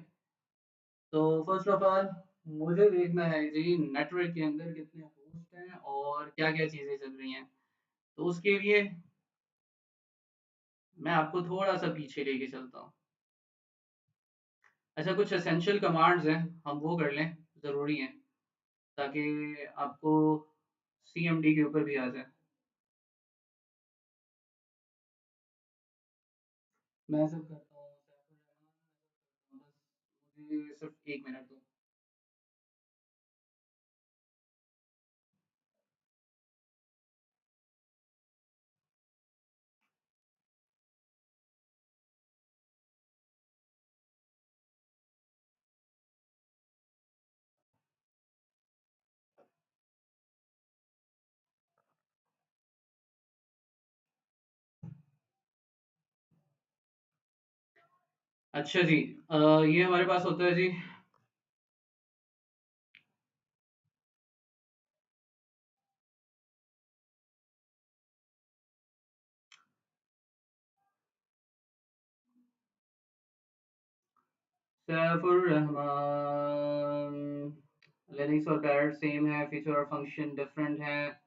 Speaker 1: तो फर्स्ट ऑफ ऑल मुझे देखना है जी नेटवर्क के अंदर कितने होस्ट हैं और क्या क्या चीज़ें चल रही हैं। तो उसके लिए मैं आपको थोड़ा सा पीछे लेके चलता हूँ। अच्छा कुछ एसेंशियल कमांड्स हैं, हम वो कर लें, ज़रूरी हैं, ताकि आपको सीएमडी के ऊपर भी आ जाए। मैं सब करता हूँ सैफुर रहमान, मैं सब करता हूँ, बस मुझे सिर्फ 1 मिनट दो। अच्छा जी, ये हमारे पास होता है जी सैफुर रहमान। लिनक्स और पैरेट सेम है, फीचर और फंक्शन डिफरेंट है,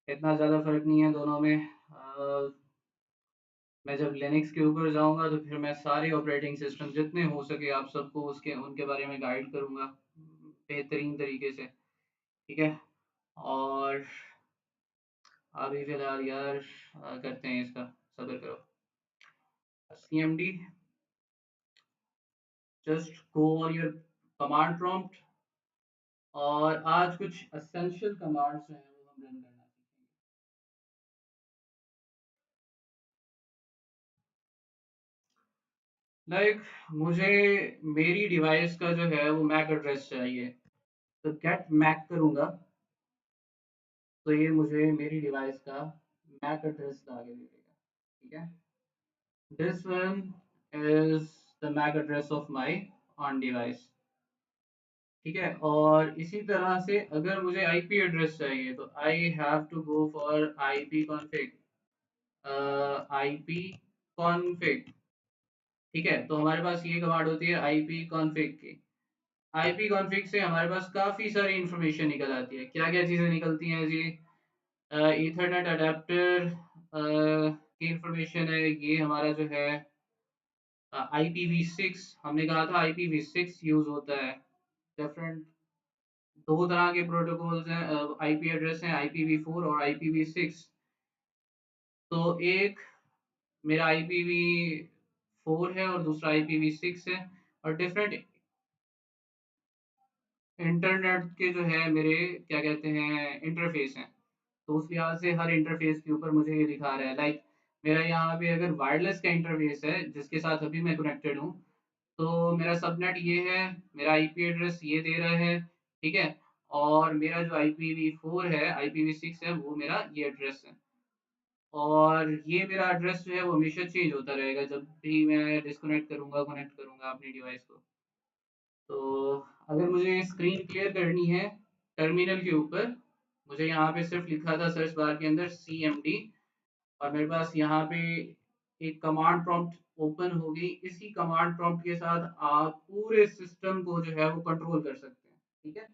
Speaker 1: इतना ज़्यादा फर्क नहीं है दोनों में। मैं जब लिनक्स के ऊपर जाऊंगा तो फिर मैं सारे ऑपरेटिंग सिस्टम जितने हो सके आप सबको उसके उनके बारे में गाइड करूंगा बेहतरीन तरीके से। ठीक है। और अभी फिलहाल यार करते हैं इसका, सब्र करो। CMD, just go on your command prompt, और आज कुछ एसेंशियल कमांड्स हैं वो हम रन करना सीखेंगे। लाइक मुझे मेरी डिवाइस का जो है वो मैक एड्रेस चाहिए, तो गेट मैक करूंगा, तो ये मुझे मेरी डिवाइस का मैक एड्रेस ला के दे देगा। ठीक है। This one is the MAC address of my own device. ठीक है। और इसी तरह से अगर मुझे आईपी एड्रेस चाहिए तो I have to go for IP config, IP config. ठीक है। तो हमारे पास ये कमांड होती है आईपी कॉन्फ़िग की। आईपी कॉन्फ़िग से हमारे पास काफ़ी सारी इंफॉर्मेशन निकल आती है। क्या क्या चीज़ें निकलती हैं जी? ईथरनेट अडेप्टर की इंफॉर्मेशन है, ये हमारा जो है IPv6, हमने कहा था IPv6 यूज होता है। डिफरेंट दो तरह के प्रोटोकॉल्स हैं, आईपी एड्रेस हैं, IPv4 और IPv6। तो एक मेरा IPv4 है और दूसरा IPv6 है, और डिफरेंट इंटरनेट के जो है मेरे क्या कहते हैं इंटरफेस हैं। तो उस लिहाज से हर इंटरफेस के ऊपर मुझे ये दिखा रहा है। लाइक मेरा यहाँ पे अगर वायरलेस का इंटरफेस है जिसके साथ अभी मैं कनेक्टेड हूँ, तो मेरा सबनेट ये है, मेरा आईपी एड्रेस ये दे रहा है। ठीक है। और मेरा जो IPv4 है, IPv6 है, वो मेरा ये एड्रेस है। और ये मेरा एड्रेस जो है वो हमेशा चेंज होता रहेगा जब भी मैं डिस्कनेक्ट करूंगा कनेक्ट करूंगा अपनी डिवाइस को। तो अगर मुझे स्क्रीन क्लियर करनी है टर्मिनल के ऊपर, मुझे यहाँ पे सिर्फ लिखा था सर्च बार के अंदर CMD, और मेरे पास यहाँ पे एक कमांड प्रॉम्प्ट ओपन होगी। इसी कमांड प्रॉम्प्ट के साथ आप पूरे सिस्टम को जो है वो कंट्रोल कर सकते हैं। ठीक है।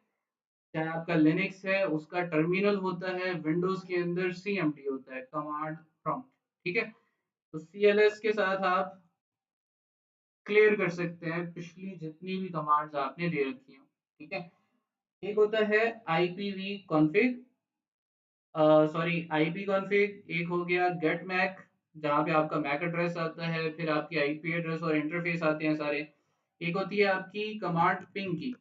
Speaker 1: चाहे आपका लिनक्स है उसका टर्मिनल होता है, विंडोज के अंदर CMD होता है, कमांड प्रॉम्प्ट। ठीक है। तो CLS के साथ आप क्लियर कर सकते हैं पिछली जितनी भी कमांड्स आपने दे रखी हो। ठीक है। एक होता है IPv config, sorry IP config. एक हो गया गेट मैक, जहाँ पे आपका मैक एड्रेस आता है, फिर आपकी आईपी एड्रेस और इंटरफेस आते हैं सारे। एक होती है आपकी कमांड पिंग की।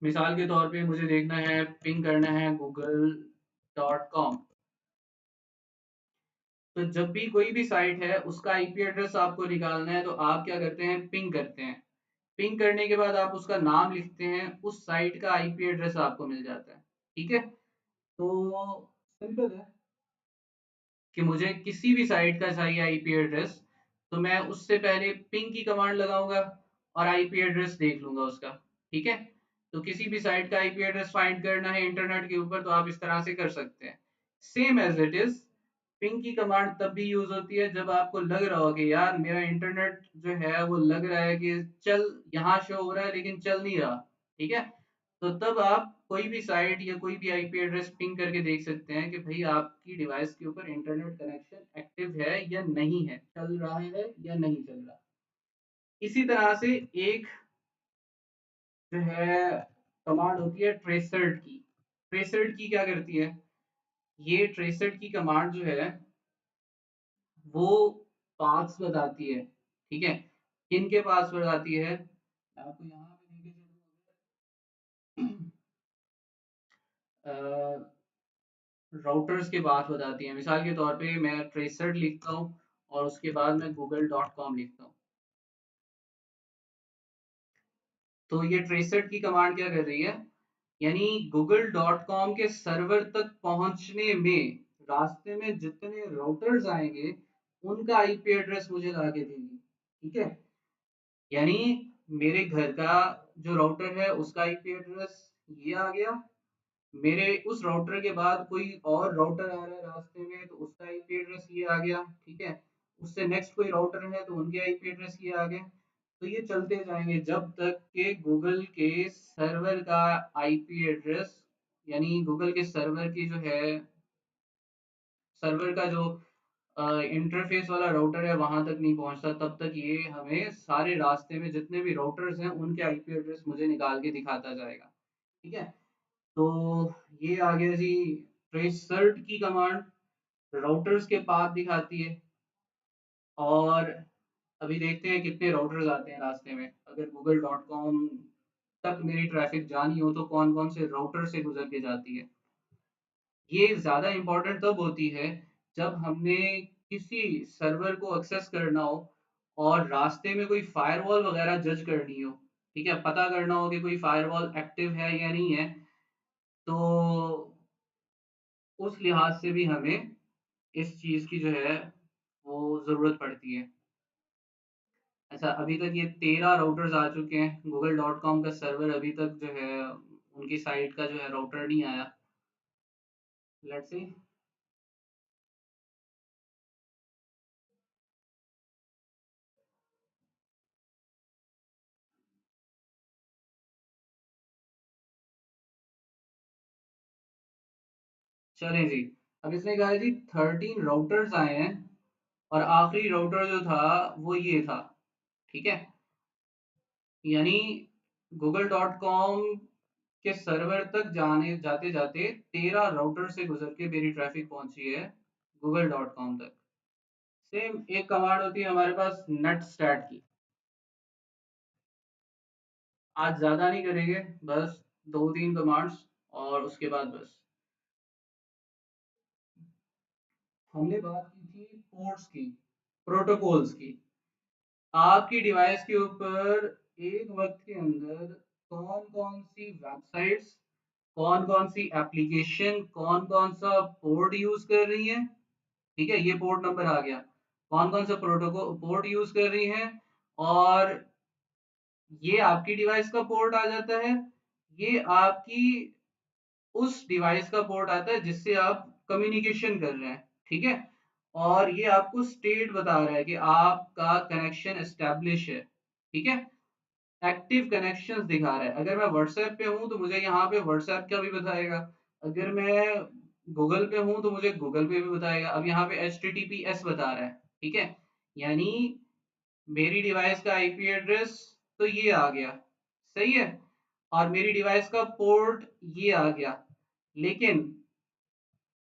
Speaker 1: मिसाल के तौर पे मुझे देखना है, पिंग करना है google.com। तो जब भी कोई भी साइट है उसका आईपी एड्रेस आपको निकालना है तो आप क्या करते हैं, पिंग करते हैं। पिंग करने के बाद आप उसका नाम लिखते हैं, उस साइट का आईपी एड्रेस आपको मिल जाता है। ठीक है। तो सिंपल है कि मुझे किसी भी साइट का चाहिए आईपी एड्रेस, तो मैं उससे पहले पिंग की कमांड लगाऊंगा और आईपी एड्रेस देख लूंगा उसका। ठीक है। तो किसी भी साइट का आईपी एड्रेस फाइंड करना है इंटरनेट के ऊपर तो आप इस तरह से कर सकते हैं। Same as it is, ping की कमांड तब भी यूज होती है जब आपको लग रहा हो कि यार मेरा इंटरनेट जो है वो लग रहा है कि चल यहाँ शो हो रहा है लेकिन चल नहीं रहा। ठीक है। तो तब आप कोई भी साइट या कोई भी आईपी एड्रेस पिंग करके देख सकते हैं कि भाई आपकी डिवाइस के ऊपर इंटरनेट कनेक्शन एक्टिव है या नहीं है, चल रहा है या नहीं चल रहा। इसी तरह से एक जो है कमांड होती है ट्रेसर्ट की। ट्रेसर्ड की क्या करती है, ये ट्रेसर्ड की कमांड जो है वो पाथ्स बताती है, ठीक है। किन के पास बताती है, मैं आपको यहाँ पे लेके चलूँ, राउटर्स के पास बताती है। मिसाल के तौर पे मैं ट्रेसर्ड लिखता हूँ और उसके बाद मैं google.com लिखता हूँ, तो ये ट्रेसर्ड की कमांड क्या कर रही है, यानी google.com के सर्वर तक पहुंचने में रास्ते में जितने राउटर्स आएंगे उनका आईपी एड्रेस मुझे ला के देगी, ठीक है। यानी मेरे घर का जो राउटर है उसका आईपी एड्रेस ये आ गया, मेरे उस राउटर के बाद कोई और राउटर आ रहा है रास्ते में तो उसका आईपी एड्रेस ये आ गया, ठीक है। उससे नेक्स्ट कोई राउटर है तो उनके आईपी एड्रेस ये आ गए, तो ये चलते जाएंगे जब तक कि गूगल के सर्वर का आईपी एड्रेस, यानी गूगल के सर्वर की जो है, सर्वर का जो इंटरफेस वाला राउटर है वहां तक नहीं पहुंचता, तब तक ये हमें सारे रास्ते में जितने भी राउटर्स हैं उनके आईपी एड्रेस मुझे निकाल के दिखाता जाएगा, ठीक है। तो ये आ गया जी ट्रेसर्ट की कमांड, राउटर्स के पाथ दिखाती है। और अभी देखते हैं कितने राउटर्स आते हैं रास्ते में, अगर google.com तक मेरी ट्रैफिक जानी हो तो कौन कौन से राउटर से गुजर के जाती है। ये ज़्यादा इम्पोर्टेंट तब होती है जब हमने किसी सर्वर को एक्सेस करना हो और रास्ते में कोई फायरवॉल वगैरह जज करनी हो, ठीक है, पता करना हो कि कोई फायरवॉल एक्टिव है या नहीं है, तो उस लिहाज से भी हमें इस चीज़ की जो है वो ज़रूरत पड़ती है। अच्छा, अभी तक ये 13 राउटर्स आ चुके हैं, google.com का सर्वर अभी तक जो है उनकी साइट का जो है राउटर नहीं आया। Let's see. चलें जी, अब इसने कहा है जी 13 राउटर्स आए हैं और आखिरी राउटर जो था वो ये था, ठीक है। यानी google.com के सर्वर तक जाने जाते जाते 13 राउटर से गुजर के मेरी ट्रैफिक पहुंची है google.com तक। सेम एक कमांड होती है हमारे पास नेट स्टैट की, आज ज्यादा नहीं करेंगे, बस दो तीन कमांड्स और उसके बाद बस। हमने बात की थी पोर्ट्स की, प्रोटोकॉल्स की। आपकी डिवाइस के ऊपर एक वक्त के अंदर कौन कौन सी वेबसाइट्स, कौन कौन सी एप्लीकेशन, कौन कौन सा पोर्ट यूज कर रही हैं, ठीक है, ये पोर्ट नंबर आ गया। कौन कौन सा प्रोटोकॉल पोर्ट यूज कर रही हैं, और ये आपकी डिवाइस का पोर्ट आ जाता है, ये आपकी उस डिवाइस का पोर्ट आता है जिससे आप कम्युनिकेशन कर रहे हैं, ठीक है। और ये आपको स्टेट बता रहा है कि आपका कनेक्शन एस्टेब्लिश है, ठीक है, एक्टिव कनेक्शंस दिखा रहा है। अगर मैं व्हाट्सएप पे हूं तो मुझे यहाँ पे व्हाट्सएप का भी बताएगा, अगर मैं गूगल पे हूं तो मुझे गूगल पे भी बताएगा। अब यहाँ पे HTTPS बता रहा है, ठीक है, यानी मेरी डिवाइस का आईपी एड्रेस तो ये आ गया, सही है, और मेरी डिवाइस का पोर्ट ये आ गया। लेकिन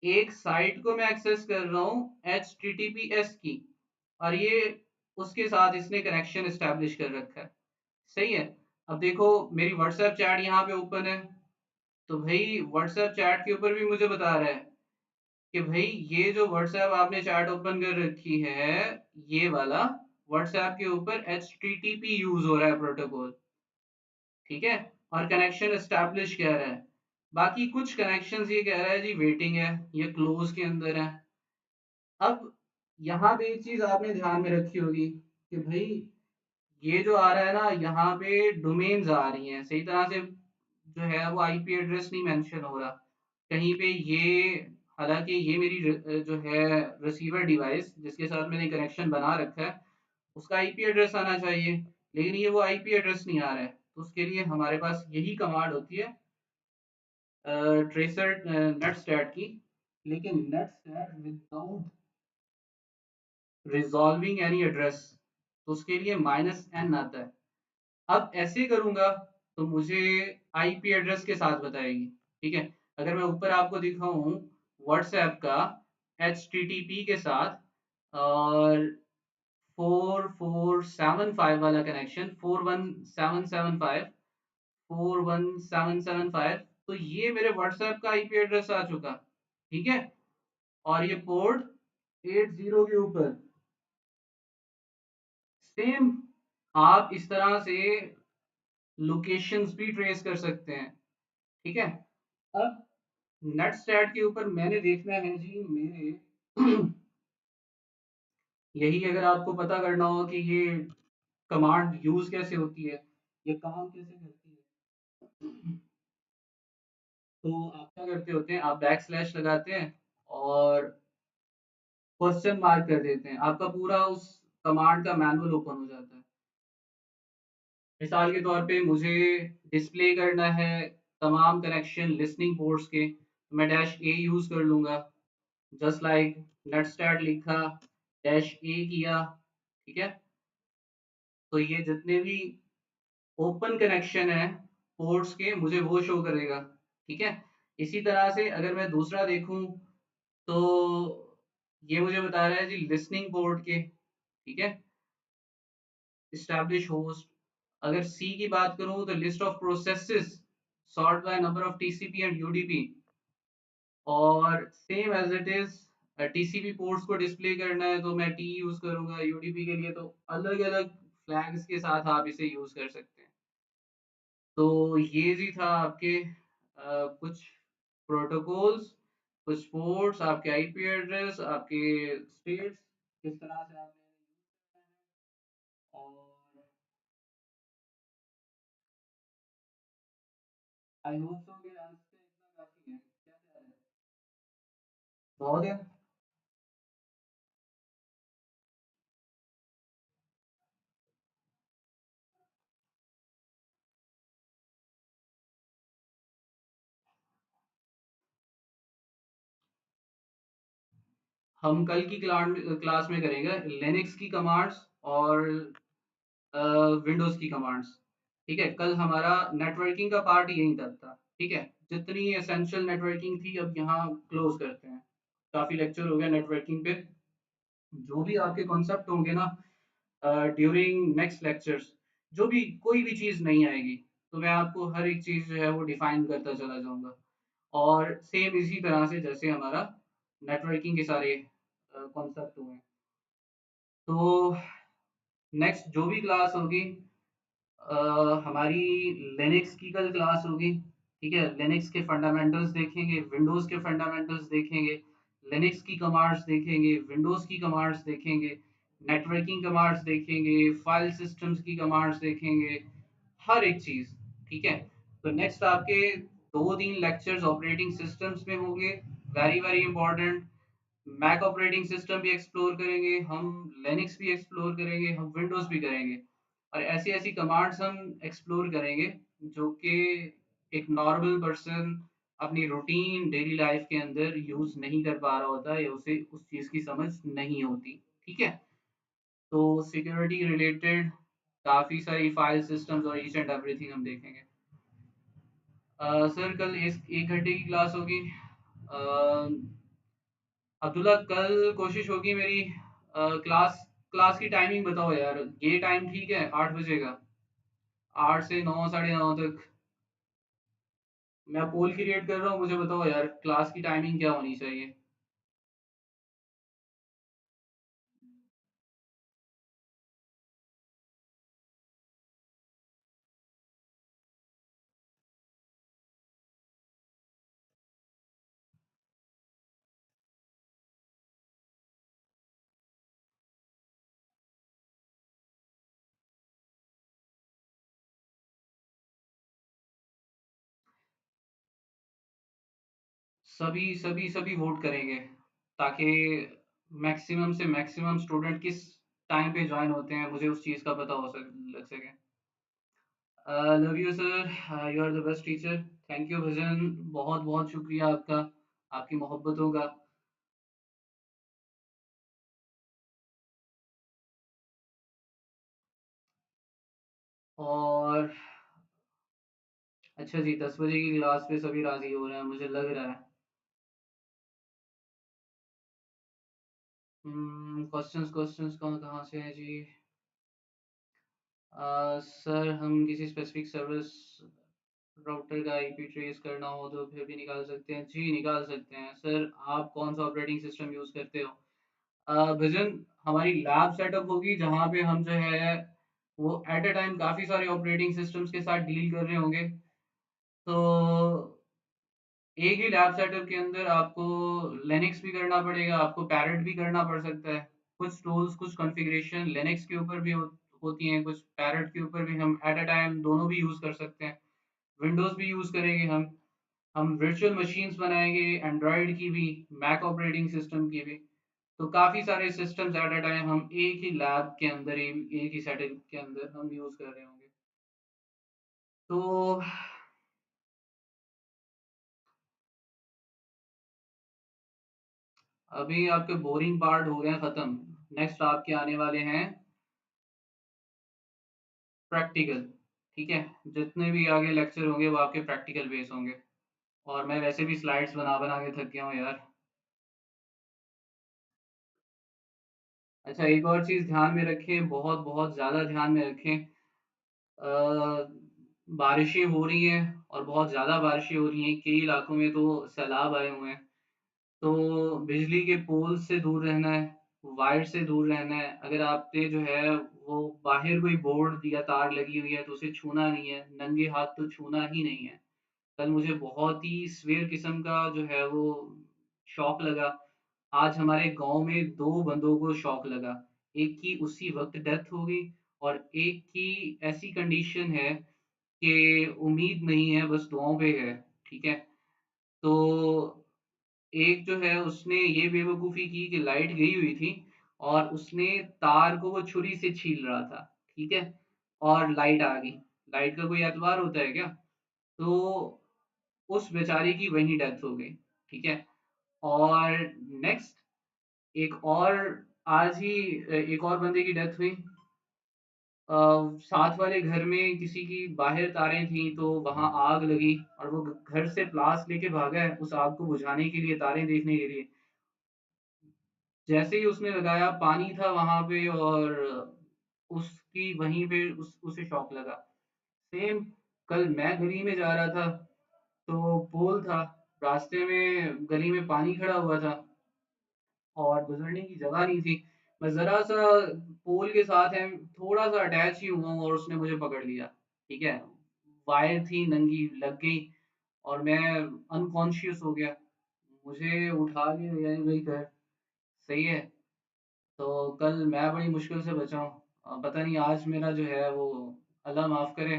Speaker 1: एक साइट को मैं एक्सेस कर रहा हूँ HTTPS की, और ये उसके साथ इसने कनेक्शन एस्टेब्लिश कर रखा है, सही है। अब देखो मेरी व्हाट्सएप चैट यहाँ पे ओपन है, तो भाई व्हाट्सएप चैट के ऊपर भी मुझे बता रहा है कि भाई ये जो व्हाट्सएप आपने चैट ओपन कर रखी है, ये वाला व्हाट्सएप के ऊपर HTTP यूज हो रहा है प्रोटोकॉल, ठीक है, और कनेक्शन एस्टैब्लिश कह रहा है। बाकी कुछ कनेक्शंस ये कह रहा है जी वेटिंग है, ये क्लोज के अंदर है। अब यहाँ पे एक चीज आपने ध्यान में रखी होगी कि भाई ये जो आ रहा है ना, यहाँ पे डोमेन्स आ रही हैं सही तरह से, जो है वो आईपी एड्रेस नहीं मेंशन हो रहा कहीं पे ये। हालांकि ये मेरी जो है रिसीवर डिवाइस जिसके साथ मैंने कनेक्शन बना रखा है उसका आईपी एड्रेस आना चाहिए, लेकिन ये वो आईपी एड्रेस नहीं आ रहा है, तो उसके लिए हमारे पास यही कमांड होती है ट्रेसर नेट स्टैट की। लेकिन netstat without resolving any address, तो उसके लिए -n आता है। अब ऐसे करूंगा तो मुझे आईपी एड्रेस के साथ बताएगी, ठीक है। अगर मैं ऊपर आपको दिखाऊं व्हाट्सएप का HTTP के साथ और 4475 वाला कनेक्शन, 41775, 41775, तो ये मेरे व्हाट्सएप का आईपी एड्रेस आ चुका, ठीक है। और ये पोर्ट 80 के ऊपर सेम आप इस तरह से लोकेशंस भी ट्रेस कर सकते हैं, ठीक है। अब नेट स्टैट के ऊपर मैंने देखना है जी मेरे यही अगर आपको पता करना हो कि ये कमांड यूज कैसे होती है, ये काम कैसे करती है, तो आप क्या करते होते हैं, आप बैक स्लैश लगाते हैं और क्वेश्चन मार्क कर देते हैं, आपका पूरा उस कमांड का मैनुअल ओपन हो जाता है। मिसाल के तौर पे मुझे डिस्प्ले करना है तमाम कनेक्शन लिसनिंग पोर्ट्स के, तो मैं डैश ए यूज कर लूंगा, जस्ट लाइक नेट स्टार्ट लिखा, डैश ए किया, ठीक है। तो ये जितने भी ओपन कनेक्शन है पोर्ट्स के मुझे वो शो करेगा, ठीक है। इसी तरह से अगर मैं दूसरा देखूं तो ये मुझे बता रहा है जी लिसनिंग पोर्ट के, ठीक है, एस्टैब्लिश होस्ट। अगर सी की बात करूं तो list of processes sort by number of TCP and UDP, और same as it is TCP ports को डिस्प्ले करना है तो मैं टी यूज करूंगा, यूडीपी के लिए तो अलग अलग फ्लैग्स के साथ आप इसे यूज कर सकते हैं। तो ये जी था आपके कुछ प्रोटोकॉल्स, कुछ पोर्ट्स, आपके आईपी एड्रेस, आपके स्टेट्स, किस तरह से आपने और आई होप सो कि आंसर इतना काफी है, क्या ख्याल है? बहुत है। हम कल की क्लास में करेंगे लिनक्स की कमांड्स और विंडोज की कमांड्स, ठीक है। कल हमारा नेटवर्किंग का पार्ट यही तक था, ठीक है। जितनी एसेंशियल नेटवर्किंग थी अब यहाँ क्लोज करते हैं, काफी लेक्चर हो गया नेटवर्किंग पे। जो भी आपके कॉन्सेप्ट होंगे ना ड्यूरिंग नेक्स्ट लेक्चर्स, जो भी कोई भी चीज़ नहीं आएगी तो मैं आपको हर एक चीज़ जो है वो डिफाइन करता चला जाऊंगा, और सेम इसी तरह से जैसे हमारा नेटवर्किंग के सारे कॉन्सेप्ट हुए हैं। तो नेक्स्ट जो भी क्लास होगी हमारी लिनक्स की कल क्लास होगी, ठीक है। लिनक्स के फंडामेंटल्स देखेंगे, विंडोज़ के फंडामेंटल्स देखेंगे, लिनक्स की कमांड्स देखेंगे, विंडोज़ की कमांड्स देखेंगे, नेटवर्किंग कमांड्स देखेंगे, फाइल सिस्टम्स की कमांड्स देखेंगे, हर एक चीज़, ठीक है। तो नेक्स्ट आपके 2-3 लेक्चर्स ऑपरेटिंग सिस्टम्स में होंगे, very very important. Mac operating system भी एक्सप्लोर करेंगे हम, लिनक्स भी एक्सप्लोर करेंगे हम, विंडोज़ भी करेंगे, और ऐसी ऐसी कमांड्स हम एक्सप्लोर करेंगे जो कि एक नॉर्मल पर्सन अपनी रूटीन डेली लाइफ के अंदर यूज नहीं कर पा रहा होता या उसे उस चीज की समझ नहीं होती, ठीक है। तो सिक्योरिटी रिलेटेड काफी सारी फाइल सिस्टम्स और ईच एंड एवरीथिंग हम देखेंगे। सर कल इस 1 घंटे की क्लास होगी। अब्दुल्ला कल कोशिश होगी मेरी क्लास क्लास की टाइमिंग बताओ यार, ये टाइम ठीक है 8 बजे का, 8 से 9, 9:30 तक। मैं पोल क्रिएट कर रहा हूँ, मुझे बताओ यार क्लास की टाइमिंग क्या होनी चाहिए। सभी सभी सभी वोट करेंगे ताकि मैक्सिमम से मैक्सिमम स्टूडेंट किस टाइम पे ज्वाइन होते हैं मुझे उस चीज़ का पता हो लग सके। Love you sir, you are the best teacher. Thank you Bhajan, बहुत बहुत शुक्रिया आपका, आपकी मोहब्बतों का। और अच्छा जी, 10 बजे की क्लास पे सभी राजी हो रहे हैं, मुझे लग रहा है। क्वेश्चंस क्वेश्चंस कौन कहाँ से है जी? सर हम किसी स्पेसिफिक सर्विस राउटर का आईपी ट्रेस करना हो तो फिर भी निकाल सकते हैं जी, निकाल सकते हैं सर। आप कौन सा ऑपरेटिंग सिस्टम यूज़ करते हो? विजन हमारी लैब सेटअप होगी जहाँ पे हम जो है वो एट अ टाइम काफ़ी सारे ऑपरेटिंग सिस्टम्स के साथ डील कर रहे होंगे। तो एक ही लैब सेटअप के अंदर आपको लिनक्स भी करना पड़ेगा, आपको पैरेट भी करना पड़ सकता है। कुछ टूल्स कुछ कॉन्फ़िगरेशन लिनक्स के ऊपर भी होती हैं, कुछ पैरेट के ऊपर भी हम एट अ टाइम दोनों भी यूज़ कर सकते हैं। विंडोज़ भी यूज़ करेंगे हम वर्चुअल मशीन्स बनाएंगे, एंड्रॉयड की भी, मैक ऑपरेटिंग सिस्टम की भी। तो काफ़ी सारे सिस्टम्स एट अ टाइम हम एक ही लैब के अंदर एक ही सेटअप के अंदर हम यूज़ कर रहे होंगे। तो अभी आपके बोरिंग पार्ट हो गए हैं ख़त्म। नेक्स्ट आपके आने वाले हैं प्रैक्टिकल। ठीक है, जितने भी आगे लेक्चर होंगे वो आपके प्रैक्टिकल बेस होंगे। और मैं वैसे भी स्लाइड्स बना बना के थक गया हूँ यार। अच्छा, एक और चीज़ ध्यान में रखें, बहुत बहुत ज़्यादा ध्यान में रखें। बारिशें हो रही हैं और बहुत ज़्यादा बारिशें हो रही हैं, कई इलाकों में तो सैलाब आए हुए हैं। तो बिजली के पोल से दूर रहना है, वायर से दूर रहना है। अगर आपने जो है वो बाहर कोई बोर्ड या तार लगी हुई है तो उसे छूना नहीं है, नंगे हाथ तो छूना ही नहीं है। कल मुझे बहुत ही सीवियर किस्म का जो है वो शॉक लगा। आज हमारे गांव में दो बंदों को शॉक लगा। एक की उसी वक्त डेथ हो गई और एक की ऐसी कंडीशन है कि उम्मीद नहीं है, बस दुआओं पे है। ठीक है। तो एक जो है उसने ये बेवकूफ़ी की कि लाइट गई हुई थी और उसने तार को वो छुरी से छील रहा था। ठीक है। और लाइट आ गई। लाइट का कोई एतबार होता है क्या? तो उस बेचारे की वहीं डेथ हो गई। ठीक है। और नेक्स्ट एक और आज ही एक और बंदे की डेथ हुई। साथ वाले घर में किसी की बाहर तारें थी तो वहां आग लगी और वो घर से प्लास लेके भागा है उस आग को बुझाने के लिए, तारें देखने के लिए। जैसे ही उसने लगाया पानी था वहां पे और उसकी वहीं पे उसे शॉक लगा। सेम कल मैं गली में जा रहा था तो पोल था, रास्ते में गली में पानी खड़ा हुआ था और गुजरने की जगह नहीं थी। मैं जरा सा पोल के साथ है थोड़ा सा अटैच ही हुआ हूँ और उसने मुझे पकड़ लिया। ठीक है। वायर थी नंगी लग गई और मैं अनकॉन्शियस हो गया। मुझे उठा के ले आई भाई घर। सही है। तो कल मैं बड़ी मुश्किल से बचा हूँ। पता नहीं आज मेरा जो है वो, अल्लाह माफ करे,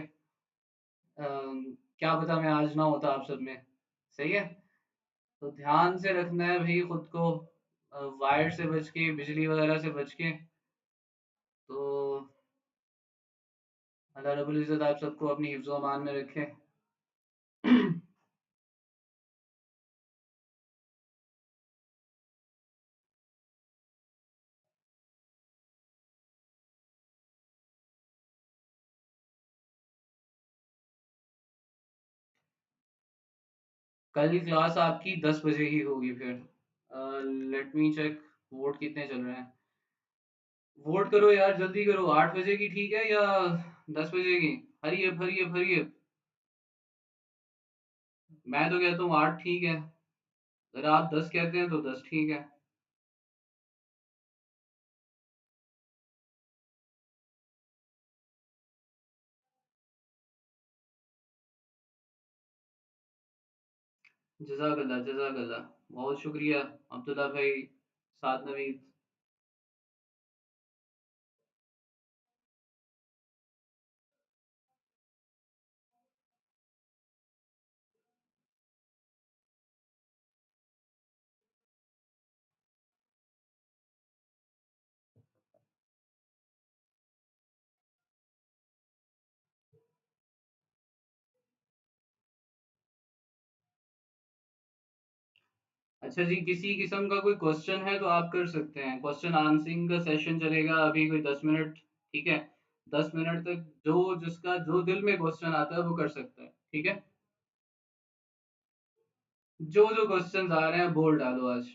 Speaker 1: क्या पता मैं आज ना होता आप सब में। सही है। तो ध्यान से रखना है भाई खुद को, वायर से बच के, बिजली वगैरह से बच के। तो अल्लाह रब्बुल इज़्ज़त आप सबको अपनी हिफ्ज़ व अमान में रखे। कल क्लास आपकी 10 बजे ही होगी फिर। लेट मी चेक वोट कितने चल रहे हैं। वोट करो यार, जल्दी करो। 8 बजे की ठीक है या 10 बजे की? Hurry up hurry up hurry up. मैं तो कहता हूँ 8 ठीक है। अगर आप 10 कहते हैं तो 10 ठीक है। जज़ाकल्लाह जज़ाकल्लाह। बहुत शुक्रिया अब्दुल्ला भाई, साद नवीद। अच्छा जी, किसी किस्म का कोई क्वेश्चन है तो आप कर सकते हैं। क्वेश्चन आंसरिंग का सेशन चलेगा अभी कोई 10 मिनट। ठीक है। 10 मिनट तक जो जिसका जो दिल में क्वेश्चन आता है वो कर सकता है। ठीक है। जो जो क्वेश्चंस आ रहे हैं बोल डालो आज।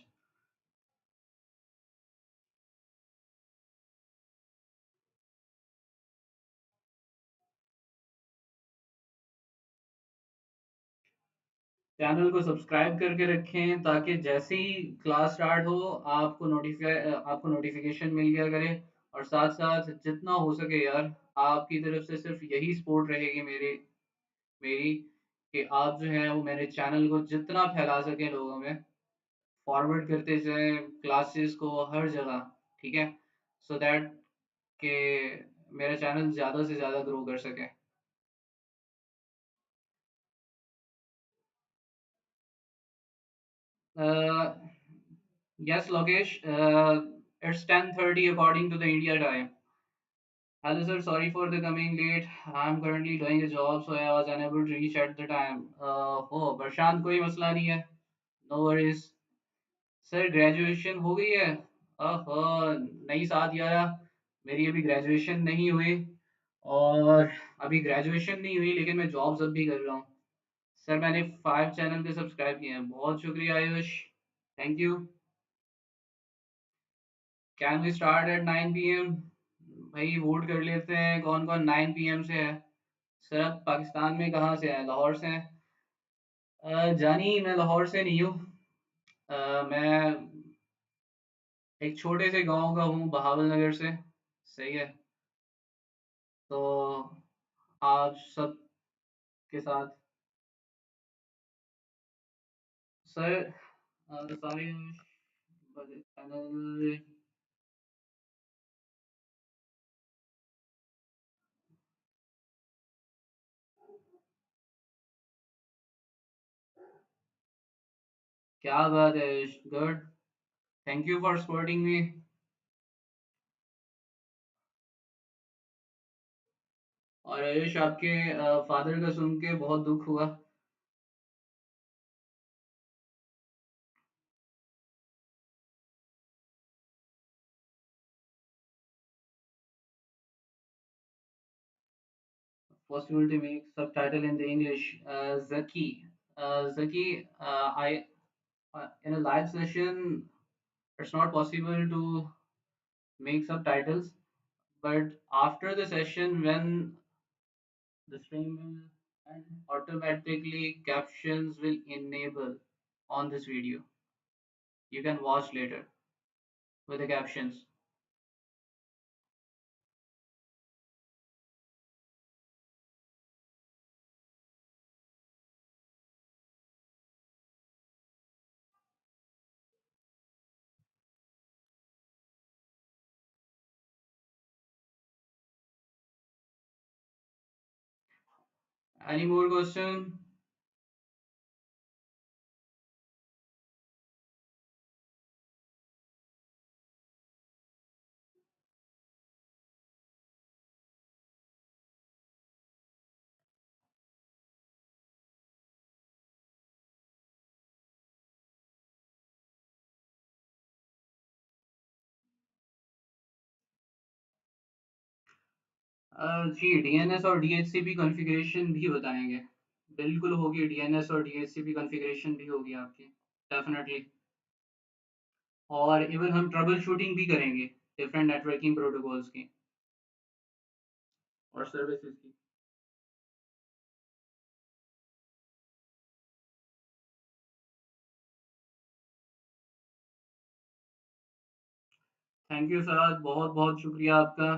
Speaker 1: चैनल को सब्सक्राइब करके रखें ताकि जैसे ही क्लास स्टार्ट हो आपको नोटिफिकेशन मिल गया करे। और साथ साथ जितना हो सके यार, आपकी तरफ से सिर्फ यही सपोर्ट रहेगी मेरी कि आप जो है वो मेरे चैनल को जितना फैला सके लोगों में, फॉरवर्ड करते जाए क्लासेस को हर जगह। ठीक है, सो दैट कि मेरा चैनल ज़्यादा से ज़्यादा ग्रो कर सके। Yes Lokesh, it's 10:30 according to the India time. Hello sir, sorry for the coming late. I'm currently doing a job, so I was unable to reach at the time. Oh, प्रशांत, कोई मसला नहीं है, no worries. Sir graduation हो गई है? ओहो, नहीं साथ यारा, मेरी अभी ग्रेजुएशन नहीं हुई। और अभी ग्रेजुएशन नहीं हुई लेकिन मैं जॉब्स अब भी कर रहा हूँ। सर मैंने 5 चैनल पे सब्सक्राइब किए हैं, बहुत शुक्रिया Ayush, thank you. Can we start at 9 PM? भाई वोट कर लेते हैं कौन कौन 9 PM से है। सर आप पाकिस्तान में कहाँ से हैं? लाहौर से हैं? जानी, मैं लाहौर से नहीं हूँ। मैं एक छोटे से गांव का हूँ, बहावल नगर से। सही है। तो आप सब के साथ सर, सारे चैनल। क्या बात है, good, thank you for supporting me. और आयुष, आपके फादर का सुन के बहुत दुख हुआ। Possible to make subtitle in the English. Zaki, I in a live session, it's not possible to make subtitles, but after the session, when the stream will end, automatically captions will enable on this video. You can watch later with the captions. Any more question? Ji, DNS और DHCP configuration भी बताएंगे। बिल्कुल होगी, DNS और DHCP configuration भी होगी आपकी, definitely. और इवन हम ट्रबल शूटिंग भी करेंगे डिफरेंट नेटवर्किंग प्रोटोकॉल्स की और सर्विसेज की। थैंक यू सर, बहुत बहुत शुक्रिया आपका।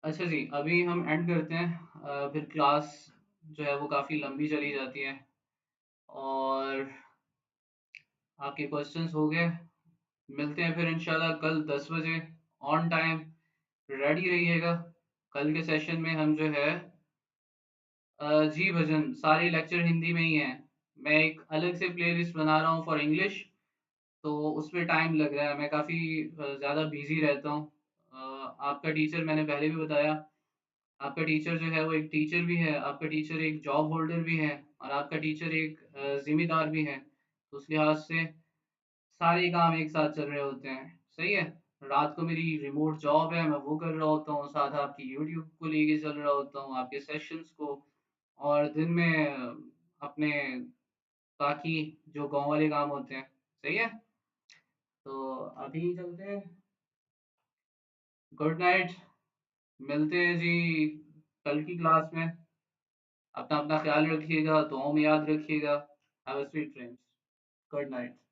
Speaker 1: अच्छा जी, अभी हम एंड करते हैं, फिर क्लास जो है वो काफ़ी लंबी चली जाती है। और आपके क्वेश्चंस हो गए, मिलते हैं फिर इंशाल्लाह कल 10 बजे ऑन टाइम। रेडी रहिएगा। कल के सेशन में हम जो है जी भजन सारे लेक्चर हिंदी में ही हैं। मैं एक अलग से प्लेलिस्ट बना रहा हूँ फॉर इंग्लिश, तो उसमें टाइम लग रहा है, मैं काफ़ी ज़्यादा बिजी रहता हूँ। आपका टीचर, मैंने पहले भी बताया, आपका टीचर जो है वो एक टीचर भी है, आपका टीचर एक जॉब होल्डर भी है, और आपका टीचर एक जिम्मेदार भी है। तो उस लिहाज से सारे काम एक साथ चल रहे होते हैं। सही है, रात को मेरी रिमोट जॉब है, मैं वो कर रहा होता हूँ, साथ आपकी यूट्यूब को लेके चल रहा होता हूँ, आपके सेशंस को। और दिन में अपने बाकी जो गांव वाले काम होते हैं। सही है। तो अभी चलते हैं। Good night. मिलते हैं जी कल की क्लास में। अपना अपना ख्याल रखिएगा, दुआओं में याद रखिएगा। Have a sweet dreams. Good night.